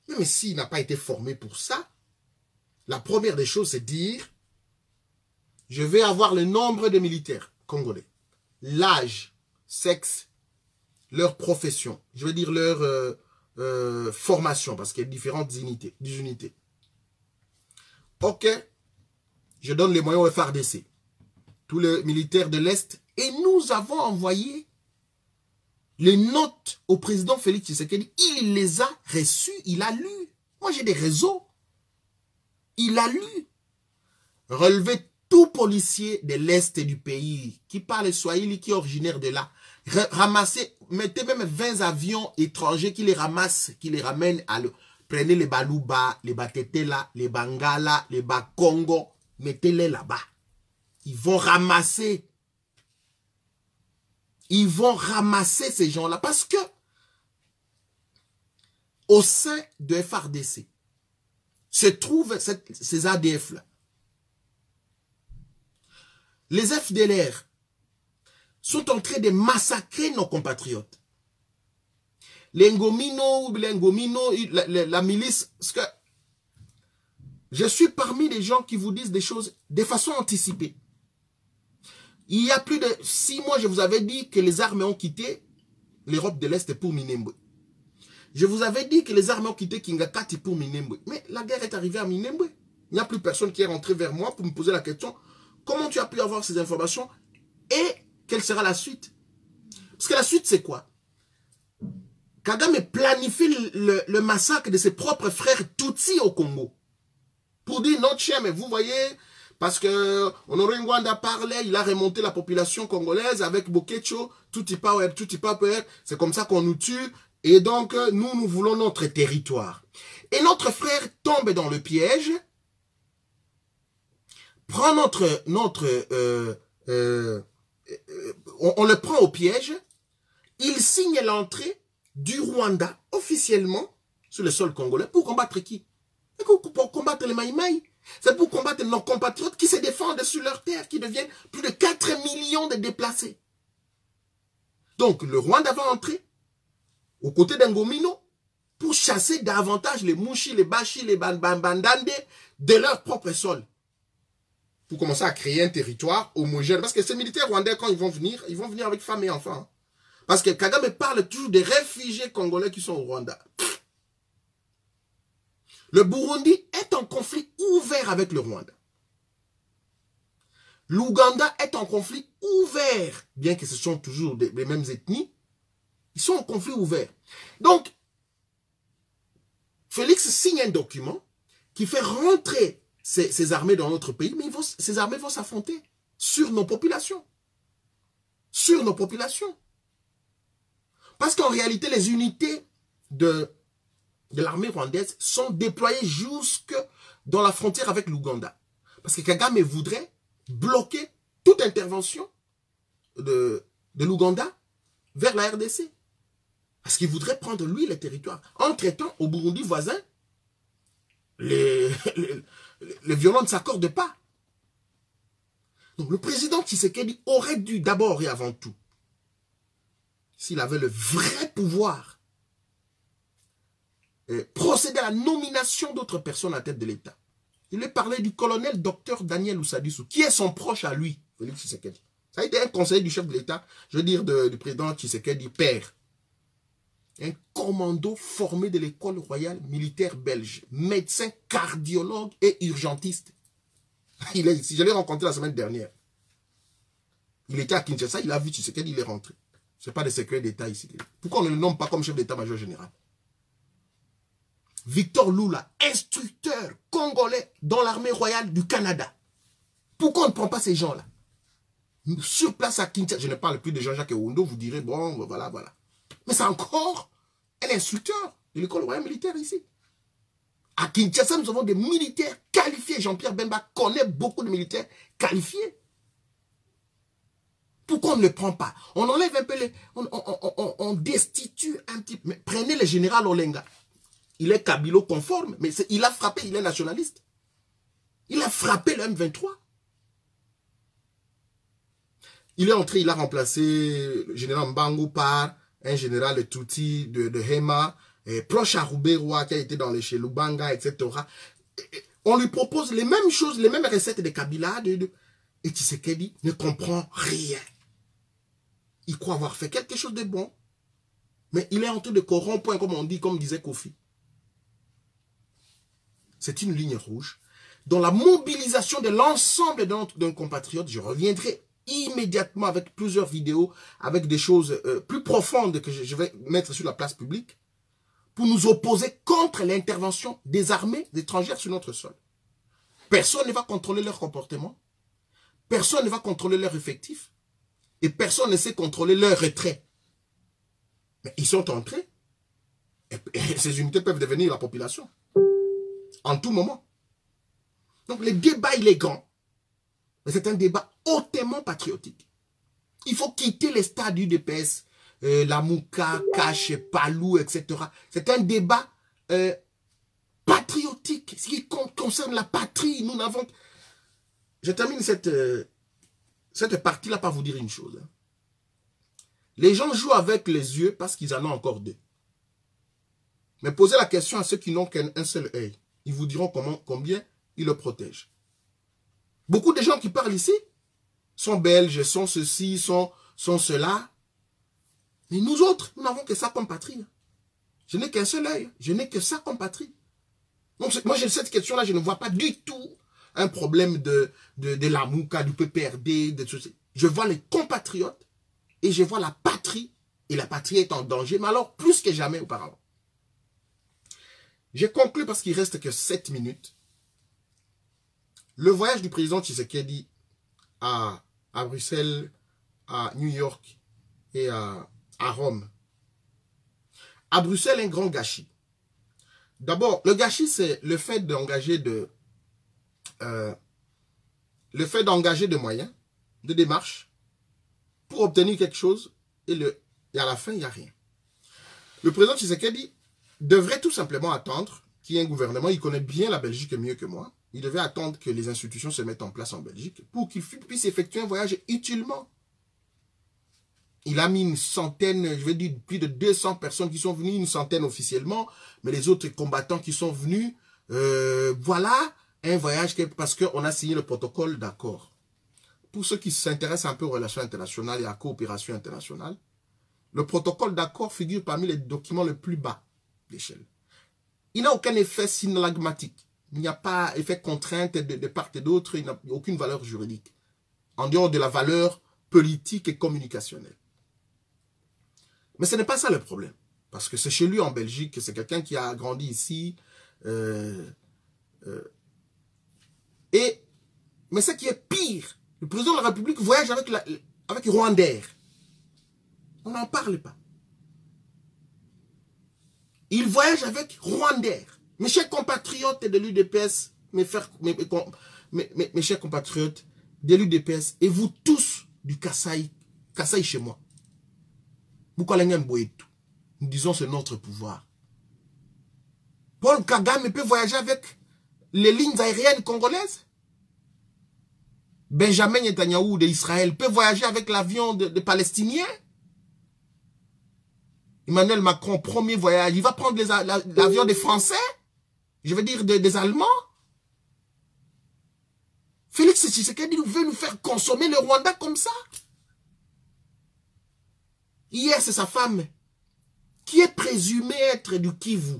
même s'il n'a pas été formé pour ça, la première des choses, c'est dire, je vais avoir le nombre de militaires congolais, l'âge, sexe, leur profession, je veux dire leur formation, parce qu'il y a différentes unités. Ok, je donne les moyens au FARDC, tous les militaires de l'Est, et nous avons envoyé les notes au président Félix Tshisekedi. Il les a reçues, il a lu. Moi j'ai des réseaux. Il a lu. Relevé tout policier de l'Est du pays qui parle Swahili, qui est originaire de là. Ramassez, mettez même 20 avions étrangers qui les ramassent, qui les ramènent à prenez les Baluba, les Batetela, les Bangala, les Bakongo, mettez-les là-bas. Ils vont ramasser. Ils vont ramasser ces gens-là parce que au sein de FARDC se trouvent ces ADF-là. Les FDLR sont en train de massacrer nos compatriotes. Les Ngomino, la milice, parce que je suis parmi les gens qui vous disent des choses de façon anticipée. Il y a plus de 6 mois, je vous avais dit que les armées ont quitté l'Europe de l'Est pour Minembwe. Je vous avais dit que les armées ont quitté Kingakati pour Minembwe. Mais la guerre est arrivée à Minembwe. Il n'y a plus personne qui est rentré vers moi pour me poser la question. Comment tu as pu avoir ces informations et quelle sera la suite? Parce que la suite, c'est quoi? Kagame planifie le massacre de ses propres frères Tutsis au Congo. Pour dire, non, chien, mais vous voyez... Parce que Honoré Ngwanda parlait, il a remonté la population congolaise avec Bokecho, tout power, c'est comme ça qu'on nous tue. Et donc, nous voulons notre territoire. Et notre frère tombe dans le piège prend on le prend au piège, il signe l'entrée du Rwanda officiellement sur le sol congolais pour combattre qui? Pour combattre les Maïmaï. C'est pour combattre nos compatriotes qui se défendent sur leur terre, qui deviennent plus de 4 millions de déplacés. Donc le Rwanda va entrer aux côtés d'Ngomino pour chasser davantage les Mouchi, les Bashi, les Bandande de leur propre sol. Pour commencer à créer un territoire homogène. Parce que ces militaires rwandais, quand ils vont venir avec femmes et enfants. Parce que Kagame parle toujours des réfugiés congolais qui sont au Rwanda. Le Burundi est en conflit ouvert avec le Rwanda. L'Ouganda est en conflit ouvert, bien que ce sont toujours les mêmes ethnies. Ils sont en conflit ouvert. Donc, Félix signe un document qui fait rentrer ces armées dans notre pays, mais ces armées vont s'affronter sur nos populations. Sur nos populations. Parce qu'en réalité, les unités de l'armée rwandaise sont déployées jusque dans la frontière avec l'Ouganda. Parce que Kagame voudrait bloquer toute intervention de l'Ouganda vers la RDC. Parce qu'il voudrait prendre, lui, les territoires. Entre-temps, au Burundi voisin, les violents ne s'accordent pas. Donc le président Tshisekedi aurait dû d'abord et avant tout, s'il avait le vrai pouvoir, procéder à la nomination d'autres personnes à la tête de l'État. Il est parlé du colonel docteur Daniel Ousadissou, qui est son proche à lui, Félix Tshisekedi. Ça a été un conseiller du chef de l'État, je veux dire du président Tshisekedi, père. Un commando formé de l'école royale militaire belge, médecin, cardiologue et urgentiste. Il est ici, je l'ai rencontré la semaine dernière. Il était à Kinshasa, il a vu Tshisekedi, il est rentré. Ce n'est pas des secrets d'État ici. Pourquoi on ne le nomme pas comme chef d'État-major général? Victor Lula, instructeur congolais dans l'armée royale du Canada. Pourquoi on ne prend pas ces gens-là? Sur place à Kinshasa, je ne parle plus de Jean-Jacques Ewondo, vous direz, bon, voilà, voilà. Mais c'est encore un instructeur de l'école royale militaire ici. À Kinshasa, nous avons des militaires qualifiés. Jean-Pierre Bemba connaît beaucoup de militaires qualifiés. Pourquoi on ne le prend pas? On enlève un peu les... On destitue un petit peu. Mais prenez le général Olenga. Il est Kabilo conforme, mais il a frappé, il est nationaliste. Il a frappé le M23. Il est entré, il a remplacé le général Mbangu par un général Tuti de Hema, proche à Rouberoa qui a été dans les chez Lubanga, etc. On lui propose les mêmes choses, les mêmes recettes de Kabila, et Tshisekedi ne comprend rien. Il croit avoir fait quelque chose de bon, mais il est en train de corrompre, comme on dit, comme disait Kofi. C'est une ligne rouge. Dans la mobilisation de l'ensemble de nos compatriotes, je reviendrai immédiatement avec plusieurs vidéos, avec des choses plus profondes que je vais mettre sur la place publique, pour nous opposer contre l'intervention des armées étrangères sur notre sol. Personne ne va contrôler leur comportement, personne ne va contrôler leur effectif, et personne ne sait contrôler leur retrait. Mais ils sont entrés, et ces unités peuvent devenir la population, en tout moment. Donc le débat, il est grand, mais c'est un débat hautement patriotique. Il faut quitter les stades du DPS, la Mouka, Cache, Palou, etc. C'est un débat patriotique, ce qui concerne la patrie. Nous n'avons... Je termine cette partie-là par vous dire une chose. Les gens jouent avec les yeux parce qu'ils en ont encore deux. Mais posez la question à ceux qui n'ont qu'un seul œil. Ils vous diront combien ils le protègent. Beaucoup de gens qui parlent ici sont belges, sont ceci, sont cela. Mais nous autres, nous n'avons que ça comme patrie. Je n'ai qu'un seul œil. Je n'ai que ça comme patrie. Donc moi, cette question-là, je ne vois pas du tout un problème de la Mouka, du PPRD, de tout ça. Je vois les compatriotes et je vois la patrie. Et la patrie est en danger, mais alors plus que jamais auparavant. J'ai conclu parce qu'il reste que 7 minutes. Le voyage du président Tshisekedi à Bruxelles, à New York et à Rome. À Bruxelles, un grand gâchis. D'abord, le gâchis, c'est le fait d'engager le fait d'engager des moyens, de démarches, pour obtenir quelque chose, et à la fin, il n'y a rien. Le président Tshisekedi devrait tout simplement attendre qu'il y ait un gouvernement. Il connaît bien la Belgique mieux que moi. Il devait attendre que les institutions se mettent en place en Belgique pour qu'il puisse effectuer un voyage utilement. Il a mis une centaine, je veux dire plus de 200 personnes qui sont venues, une centaine officiellement, mais les autres combattants qui sont venus, voilà un voyage parce qu'on a signé le protocole d'accord. Pour ceux qui s'intéressent un peu aux relations internationales et à la coopération internationale, le protocole d'accord figure parmi les documents les plus bas d'échelle. Il n'a aucun effet synalagmatique. Il n'y a pas effet contrainte de part et d'autre. Il n'a aucune valeur juridique. En dehors de la valeur politique et communicationnelle. Mais ce n'est pas ça le problème. Parce que c'est chez lui en Belgique. C'est quelqu'un qui a grandi ici. Mais ce qui est pire, le président de la République voyage avec Rwandair. On n'en parle pas. Il voyage avec Rwandair. Mes chers compatriotes de l'UDPS, mes chers compatriotes de l'UDPS, et vous tous du Kasaï chez moi. Nous disons c'est notre pouvoir. Paul Kagame peut voyager avec les lignes aériennes congolaises. Benjamin Netanyahu d'Israël peut voyager avec l'avion des Palestiniens. Emmanuel Macron, premier voyage, il va prendre l'avion des Français, je veux dire des Allemands. Félix Tshisekedi veut nous faire consommer le Rwanda comme ça. Hier, c'est sa femme qui est présumée être du Kivu,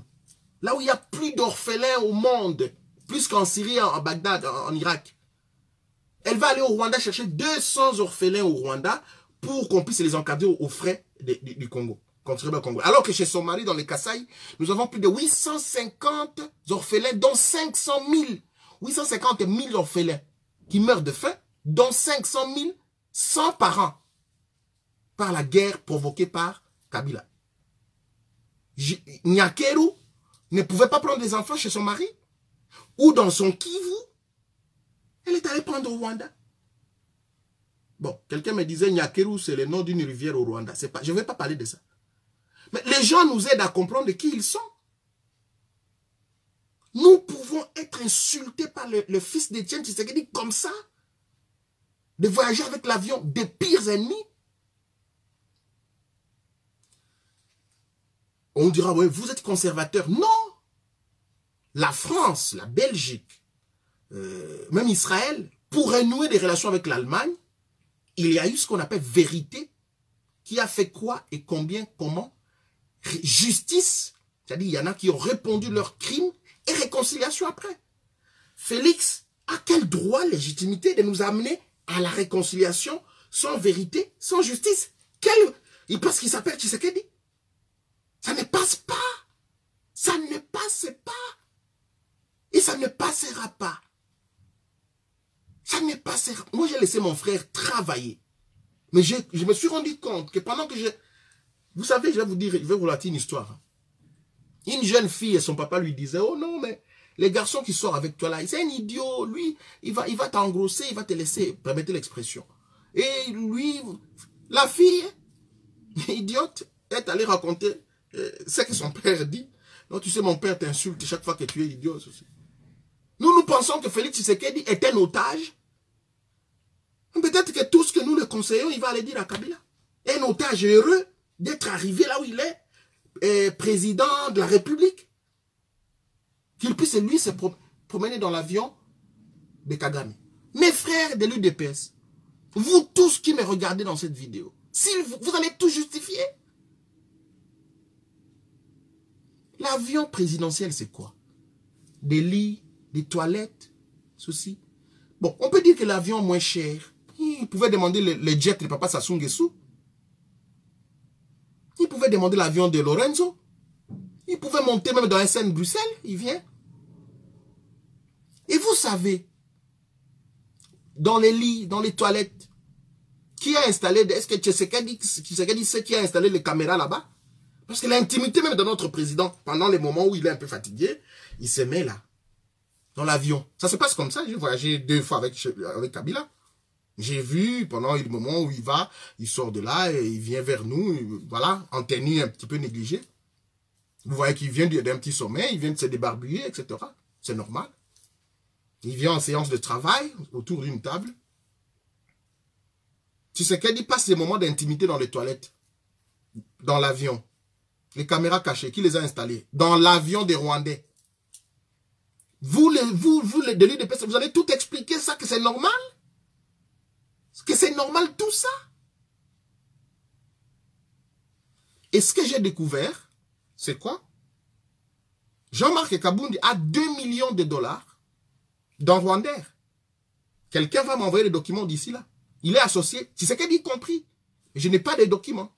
là où il y a plus d'orphelins au monde, plus qu'en Syrie, en Bagdad, en Irak. Elle va aller au Rwanda chercher 200 orphelins au Rwanda pour qu'on puisse les encadrer aux frais du Congo. Alors que chez son mari, dans les Kasaï, nous avons plus de 850 orphelins, dont 500 000, 850 000 orphelins qui meurent de faim, dont 500 000 sans parents, par la guerre provoquée par Kabila. Nyakeru ne pouvait pas prendre des enfants chez son mari, ou dans son Kivu, elle est allée prendre au Rwanda. Bon, quelqu'un me disait Nyakeru, c'est le nom d'une rivière au Rwanda. Je ne vais pas parler de ça. Mais les gens nous aident à comprendre qui ils sont. Nous pouvons être insultés par le fils d'Étienne Tshisekedi comme ça. De voyager avec l'avion des pires ennemis. On dira, ouais, vous êtes conservateur. Non. La France, la Belgique, même Israël, pour renouer des relations avec l'Allemagne, il y a eu ce qu'on appelle vérité. Qui a fait quoi et combien, comment? Justice, c'est-à-dire il y en a qui ont répondu leurs crimes et réconciliation après. Félix a quel droit, légitimité de nous amener à la réconciliation sans vérité, sans justice? Parce qu'il s'appelle Tshisekedi. Ça ne passe pas. Ça ne passe pas. Et ça ne passera pas. Ça ne passera pas. Moi, j'ai laissé mon frère travailler. Mais je me suis rendu compte que pendant que vous savez, je vais vous dire, je vais vous raconter une histoire. Une jeune fille et son papa lui disaient, oh non, mais les garçons qui sortent avec toi là, c'est un idiot, lui, il va t'engrosser, il va te laisser, permettez l'expression. Et lui, la fille, idiote, est allée raconter ce que son père dit. Non, tu sais, mon père t'insulte chaque fois que tu es idiot. Nous pensons que Félix Tshisekedi est un otage. Peut-être que tout ce que nous le conseillons, il va aller dire à Kabila. Un otage heureux d'être arrivé là où il est, président de la République. Qu'il puisse lui se promener dans l'avion de Kagame. Mes frères de l'UDPS, vous tous qui me regardez dans cette vidéo, vous allez tout justifier. L'avion présidentiel, c'est quoi? Des lits, des toilettes, ceci. Bon, on peut dire que l'avion moins cher, il pouvait demander le jet de Papa Sassou Nguesso. Il pouvait demander l'avion de Lorenzo. Il pouvait monter même dans SN Bruxelles, il vient. Et vous savez, dans les lits, dans les toilettes, qui a installé, est-ce que Tshisekedi sait qui a installé les caméras là-bas? Parce que l'intimité même de notre président, pendant les moments où il est un peu fatigué, il se met là. dans l'avion. Ça se passe comme ça. J'ai voyagé 2 fois avec Kabila. J'ai vu pendant le moment où il va, il sort de là et il vient vers nous, voilà, en tenue un petit peu négligée. Vous voyez qu'il vient d'un petit sommet, il vient de se débarbouiller, etc. C'est normal. Il vient en séance de travail, autour d'une table. Tu sais qu'elle dit passe des moments d'intimité dans les toilettes, dans l'avion. Les caméras cachées, qui les a installées? Dans l'avion des Rwandais. Vous, de l'UDPS, vous allez tout expliquer ça, que c'est normal? Que c'est normal tout ça? Et ce que j'ai découvert, c'est quoi? Jean-Marc Kabundi a 2 millions de dollars dans Rwandair. Quelqu'un va m'envoyer les documents d'ici là. Il est associé, tu sais qu'elle dit compris. Je n'ai pas de documents.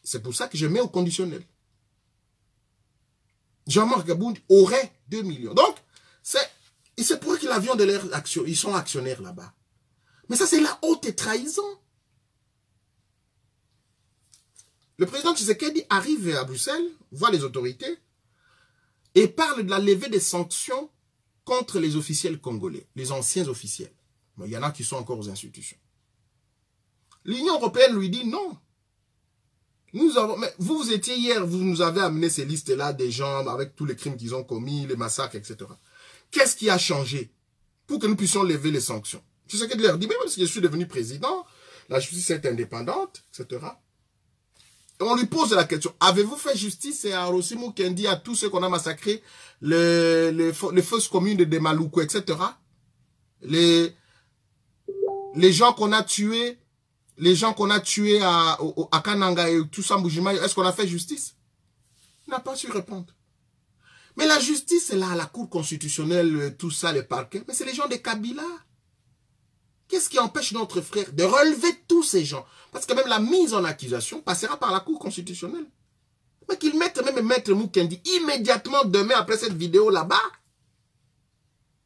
C'est pour ça que je mets au conditionnel. Jean-Marc Kabundi aurait 2 millions. Donc, c'est pour eux que l'avion de leur action, ils sont actionnaires là-bas. Mais ça, c'est la haute trahison. Le président Tshisekedi arrive à Bruxelles, voit les autorités et parle de la levée des sanctions contre les officiels congolais, les anciens officiels. Bon, il y en a qui sont encore aux institutions. L'Union européenne lui dit non. Mais vous étiez hier, vous nous avez amené ces listes-là des gens avec tous les crimes qu'ils ont commis, les massacres, etc. Qu'est-ce qui a changé pour que nous puissions lever les sanctions? Tu sais qu'elle leur dit, mais parce que je suis devenu président, la justice est indépendante, etc. Et on lui pose la question, avez-vous fait justice à Rossi Mukendi, à tous ceux qu'on a massacrés, les fausses communes de Demalouko, etc. Les gens qu'on a tués, à Kananga et tout ça, Mbujima, est-ce qu'on a fait justice? Il n'a pas su répondre. Mais la justice, c'est là, la Cour constitutionnelle, tout ça, les parquets, mais c'est les gens de Kabila. Qu'est-ce qui empêche notre frère de relever tous ces gens? Parce que même la mise en accusation passera par la Cour constitutionnelle. Mais qu'ils mettent même Maître Mukendi immédiatement demain après cette vidéo là-bas.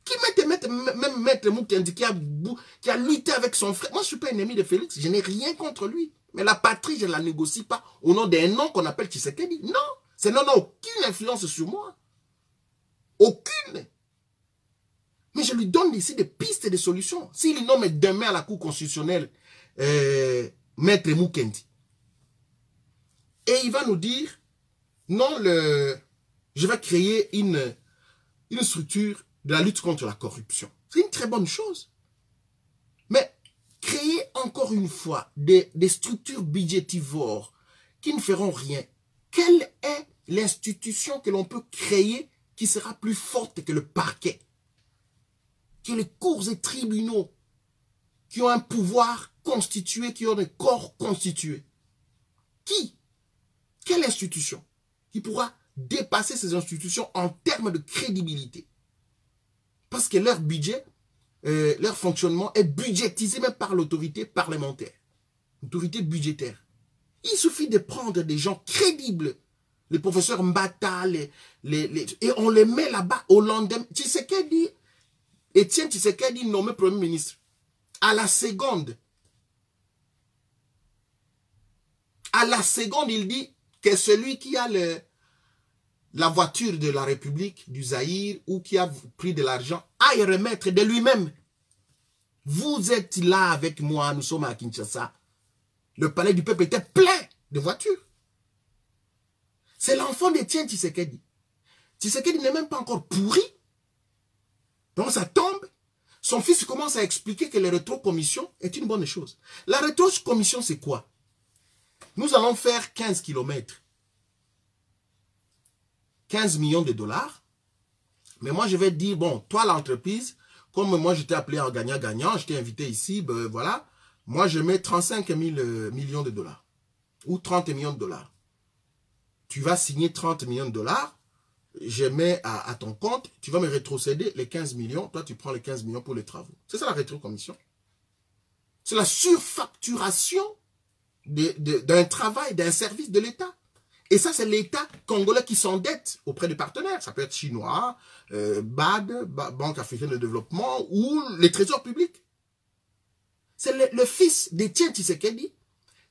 Qu'ils mettent même Maître Mukendi qui a lutté avec son frère. Moi, je ne suis pas ennemi de Félix. Je n'ai rien contre lui. Mais la patrie, je ne la négocie pas au nom d'un nom qu'on appelle Tshisekedi. Non. Ce nom n'a aucune influence sur moi. Aucune. Mais je lui donne ici des pistes et des solutions. S'il nomme demain à la Cour constitutionnelle Maître Mukendi, et il va nous dire, non, je vais créer une structure de la lutte contre la corruption. C'est une très bonne chose. Mais créer encore une fois des structures budgétivores qui ne feront rien. Quelle est l'institution que l'on peut créer qui sera plus forte que le parquet? Que les cours et tribunaux qui ont un pouvoir constitué, qui ont des corps constitués. Qui? Quelle institution qui pourra dépasser ces institutions en termes de crédibilité? Parce que leur budget, leur fonctionnement est budgétisé même par l'autorité parlementaire, l'autorité budgétaire. Il suffit de prendre des gens crédibles, les professeurs Mbata, et on les met là-bas au lendemain. Tu sais qu'elle dit, Etienne Tshisekedi nommé Premier ministre. À la seconde, il dit que celui qui a la voiture de la République du Zaïre ou qui a pris de l'argent aille remettre de lui-même. Vous êtes là avec moi, nous sommes à Kinshasa. Le palais du peuple était plein de voitures. C'est l'enfant d'Etienne Tshisekedi. Tshisekedi n'est même pas encore pourri. Donc ça tombe. Son fils commence à expliquer que la rétrocommission est une bonne chose. La rétrocommission, c'est quoi? Nous allons faire 15 kilomètres. 15 millions de dollars. Mais moi, je vais dire, bon, toi, l'entreprise, comme moi, je t'ai appelé en gagnant-gagnant, je t'ai invité ici, ben voilà. Moi, je mets 35 000 millions de dollars. Ou 30 millions de dollars. Tu vas signer 30 millions de dollars. Je mets à ton compte, tu vas me rétrocéder les 15 millions, toi tu prends les 15 millions pour les travaux. C'est ça la rétrocommission. C'est la surfacturation d'un travail, d'un service de l'État. Et ça, c'est l'État congolais qui s'endette auprès des partenaires. Ça peut être chinois, BAD, Banque africaine de développement, ou les trésors publics. C'est le fils d'Etienne Tshisekedi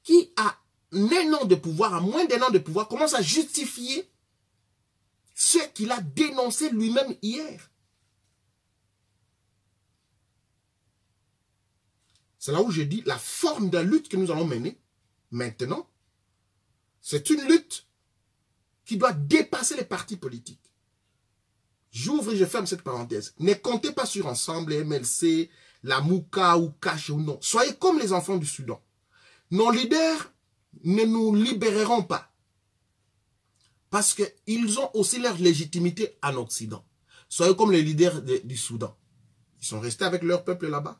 qui a un an de pouvoir, à moins d'un an de pouvoir, commence à justifier Ce qu'il a dénoncé lui-même hier. C'est là où je dis la forme de la lutte que nous allons mener maintenant, c'est une lutte qui doit dépasser les partis politiques. J'ouvre et je ferme cette parenthèse. Ne comptez pas sur Ensemble, MLC, la Mouka ou Cash ou non. Soyez comme les enfants du Soudan. Nos leaders ne nous libéreront pas. Parce qu'ils ont aussi leur légitimité en Occident. Soyez comme les leaders du Soudan. Ils sont restés avec leur peuple là-bas.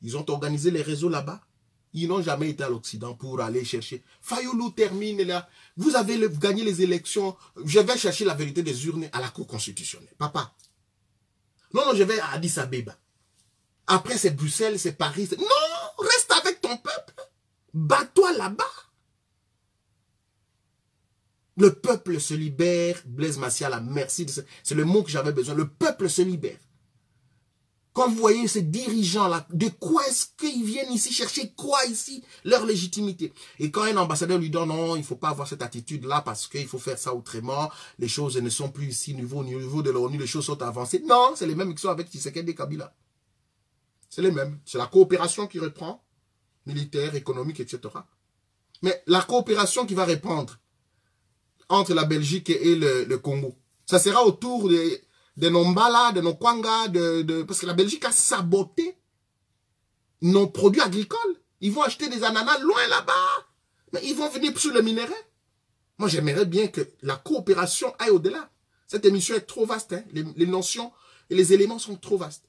Ils ont organisé les réseaux là-bas. Ils n'ont jamais été à l'Occident pour aller chercher. Fayoulou termine là. Vous avez gagné les élections. Je vais chercher la vérité des urnes à la Cour constitutionnelle. Papa. Non, non, je vais à Addis Abeba. Après, c'est Bruxelles, c'est Paris. Non, reste avec ton peuple. Bats-toi là-bas. Le peuple se libère. Blaise Massiala, merci. C'est le mot que j'avais besoin. Le peuple se libère. Quand vous voyez ces dirigeants-là, de quoi est-ce qu'ils viennent ici chercher quoi ici? Leur légitimité. Et quand un ambassadeur lui dit non, il ne faut pas avoir cette attitude-là parce qu'il faut faire ça autrement, les choses ne sont plus ici au niveau de l'ONU, les choses sont avancées. Non, c'est les mêmes qui sont avec Tshisekedi et Kabila. C'est les mêmes. C'est la coopération qui reprend, militaire, économique, etc. Mais la coopération qui va reprendre entre la Belgique et le Congo, ça sera autour de nos Mbala, de nos Kwanga, parce que la Belgique a saboté nos produits agricoles. Ils vont acheter des ananas loin là-bas. Mais ils vont venir sur le minerai. Moi, j'aimerais bien que la coopération aille au-delà. Cette émission est trop vaste. Hein? Les notions et les éléments sont trop vastes.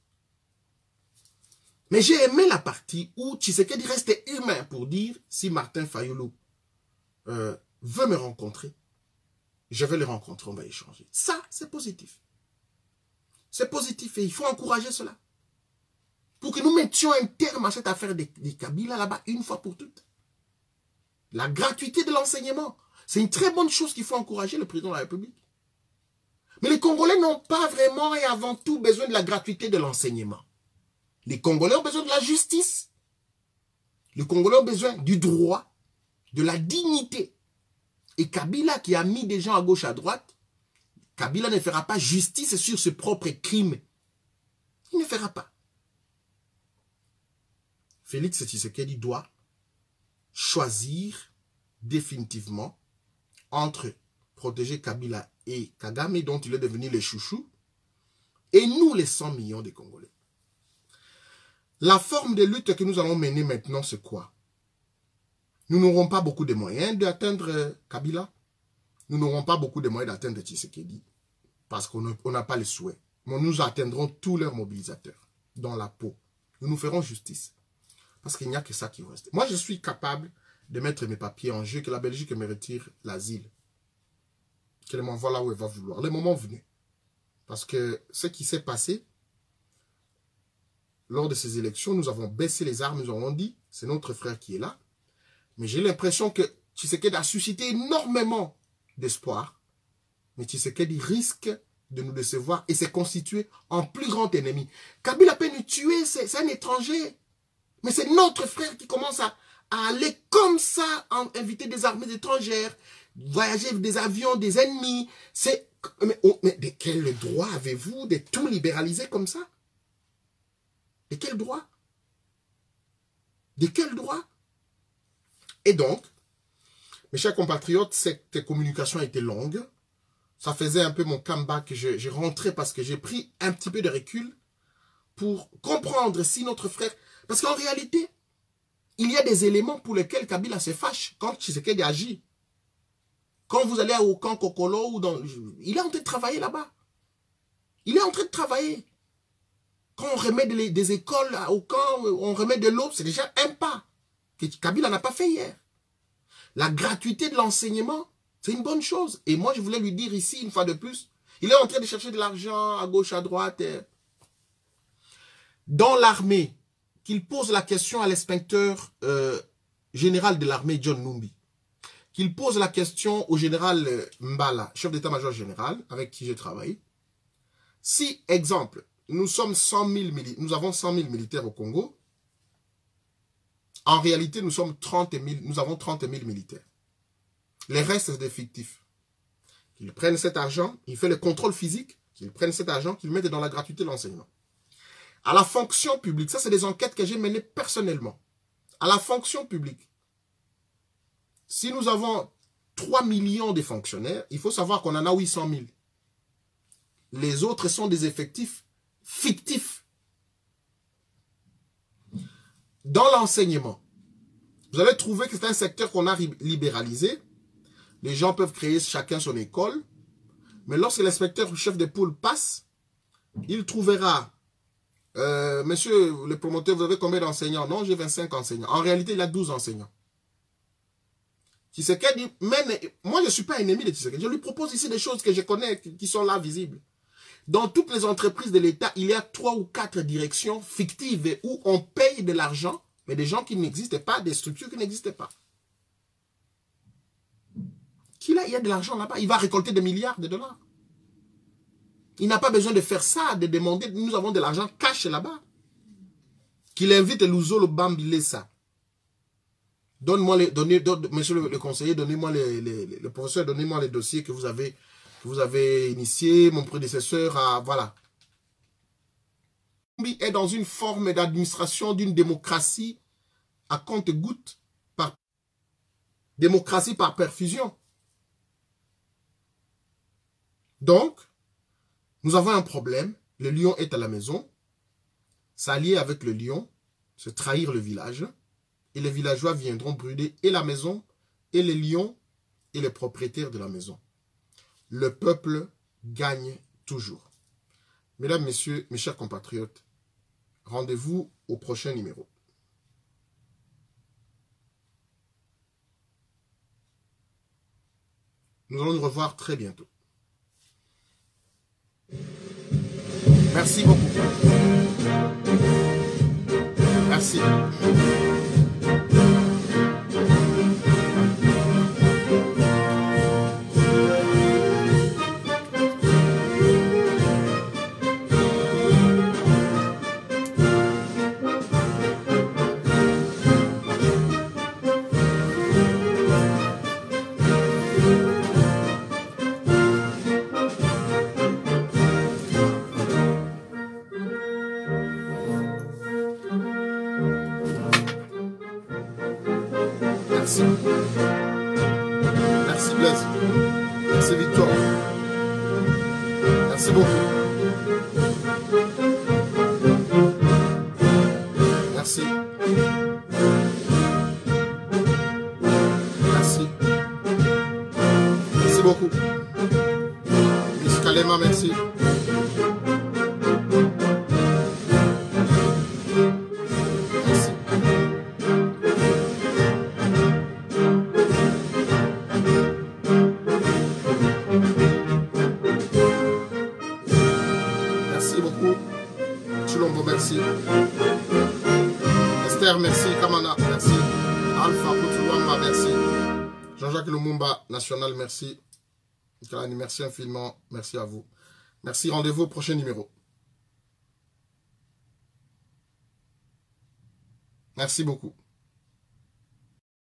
Mais j'ai aimé la partie où Tshisekedi restait humain pour dire si Martin Fayoulou veut me rencontrer, je vais le rencontrer, on va échanger. Ça, c'est positif. C'est positif et il faut encourager cela. Pour que nous mettions un terme à cette affaire des Kabila là-bas une fois pour toutes. La gratuité de l'enseignement, c'est une très bonne chose qu'il faut encourager le président de la République. Mais les Congolais n'ont pas vraiment et avant tout besoin de la gratuité de l'enseignement. Les Congolais ont besoin de la justice. Les Congolais ont besoin du droit, de la dignité. Et Kabila qui a mis des gens à gauche à droite, Kabila ne fera pas justice sur ses propres crimes. Il ne fera pas. Félix Tshisekedi doit choisir définitivement entre protéger Kabila et Kagame, dont il est devenu le chouchou, et nous, les 100 millions de Congolais. La forme de lutte que nous allons mener maintenant, c'est quoi? Nous n'aurons pas beaucoup de moyens d'atteindre Kabila. Nous n'aurons pas beaucoup de moyens d'atteindre Tshisekedi. Parce qu'on n'a pas les souhaits. Mais nous atteindrons tous leurs mobilisateurs dans la peau. Nous nous ferons justice. Parce qu'il n'y a que ça qui reste. Moi, je suis capable de mettre mes papiers en jeu, que la Belgique me retire l'asile. Qu'elle m'envoie là où elle va vouloir. Le moment venu. Parce que ce qui s'est passé, lors de ces élections, nous avons baissé les armes, nous avons dit, c'est notre frère qui est là. Mais j'ai l'impression que Tshisekedi a suscité énormément d'espoir. Mais Tshisekedi risque de nous décevoir et s'est constitué en plus grand ennemi. Kabila peut nous tuer, c'est un étranger. Mais c'est notre frère qui commence à aller comme ça, inviter des armées étrangères, voyager avec des avions, des ennemis. Mais de quel droit avez-vous de tout libéraliser comme ça? De quel droit? De quel droit? Et donc, mes chers compatriotes, cette communication a été longue. Ça faisait un peu mon comeback. Je rentrais parce que j'ai pris un petit peu de recul pour comprendre si notre frère... Parce qu'en réalité, il y a des éléments pour lesquels Kabila se fâche quand Tshisekedi agit. Quand vous allez au camp Kokolo, ou dans... il est en train de travailler là-bas. Il est en train de travailler. Quand on remet des écoles au camp, on remet de l'eau, c'est déjà un pas que Kabila n'a pas fait hier. La gratuité de l'enseignement, c'est une bonne chose. Et moi, je voulais lui dire ici, une fois de plus, il est en train de chercher de l'argent à gauche, à droite. Dans l'armée, qu'il pose la question à l'inspecteur général de l'armée, John Numbi. Qu'il pose la question au général Mbala, chef d'état-major général, avec qui j'ai travaillé. Si, exemple, nous avons 100 000 militaires au Congo, en réalité, nous avons 30 000 militaires. Les restes, c'est des fictifs. qu'ils prennent cet argent, ils font le contrôle physique, qu'ils prennent cet argent, qu'ils mettent dans la gratuité de l'enseignement. À la fonction publique, ça c'est des enquêtes que j'ai menées personnellement. À la fonction publique, si nous avons 3 millions de fonctionnaires, il faut savoir qu'on en a 800 000. Les autres sont des effectifs fictifs. Dans l'enseignement, vous allez trouver que c'est un secteur qu'on a libéralisé. Les gens peuvent créer chacun son école. Mais lorsque l'inspecteur ou chef de poule passe, il trouvera, monsieur le promoteur, vous avez combien d'enseignants? Non, j'ai 25 enseignants. En réalité, il a 12 enseignants. Tshisekedi, moi je ne suis pas ennemi de Tshisekedi. Je lui propose ici des choses que je connais, qui sont là visibles. Dans toutes les entreprises de l'État, il y a 3 ou 4 directions fictives où on paye de l'argent, mais des gens qui n'existent pas, des structures qui n'existent pas. Il y a de l'argent là-bas, il va récolter des milliards de dollars. Il n'a pas besoin de faire ça, de demander, nous avons de l'argent cash là-bas. Qu'il invite Luzolo Bambilesa. Donne-moi monsieur le conseiller, donnez-moi le professeur, donnez-moi les dossiers que vous avez initiés, mon prédécesseur, voilà. Est dans une forme d'administration d'une démocratie à compte-gouttes, démocratie par perfusion. Donc, nous avons un problème, le lion est à la maison, s'allier avec le lion, se trahir le village, et les villageois viendront brûler et la maison, et les lions, et les propriétaires de la maison. Le peuple gagne toujours. Mesdames, messieurs, mes chers compatriotes, rendez-vous au prochain numéro. Nous allons nous revoir très bientôt. Merci beaucoup. Merci. Merci. Merci Blaise. Merci Victor. Merci beaucoup. Merci. Merci. Merci beaucoup. Miss Kalema, merci. Merci. Esther, merci. Kamana, merci. Alpha Kutulwamba, merci. Jean-Jacques Lumumba, National, merci. Kalani, merci infiniment. Merci à vous. Merci. Rendez-vous au prochain numéro. Merci beaucoup.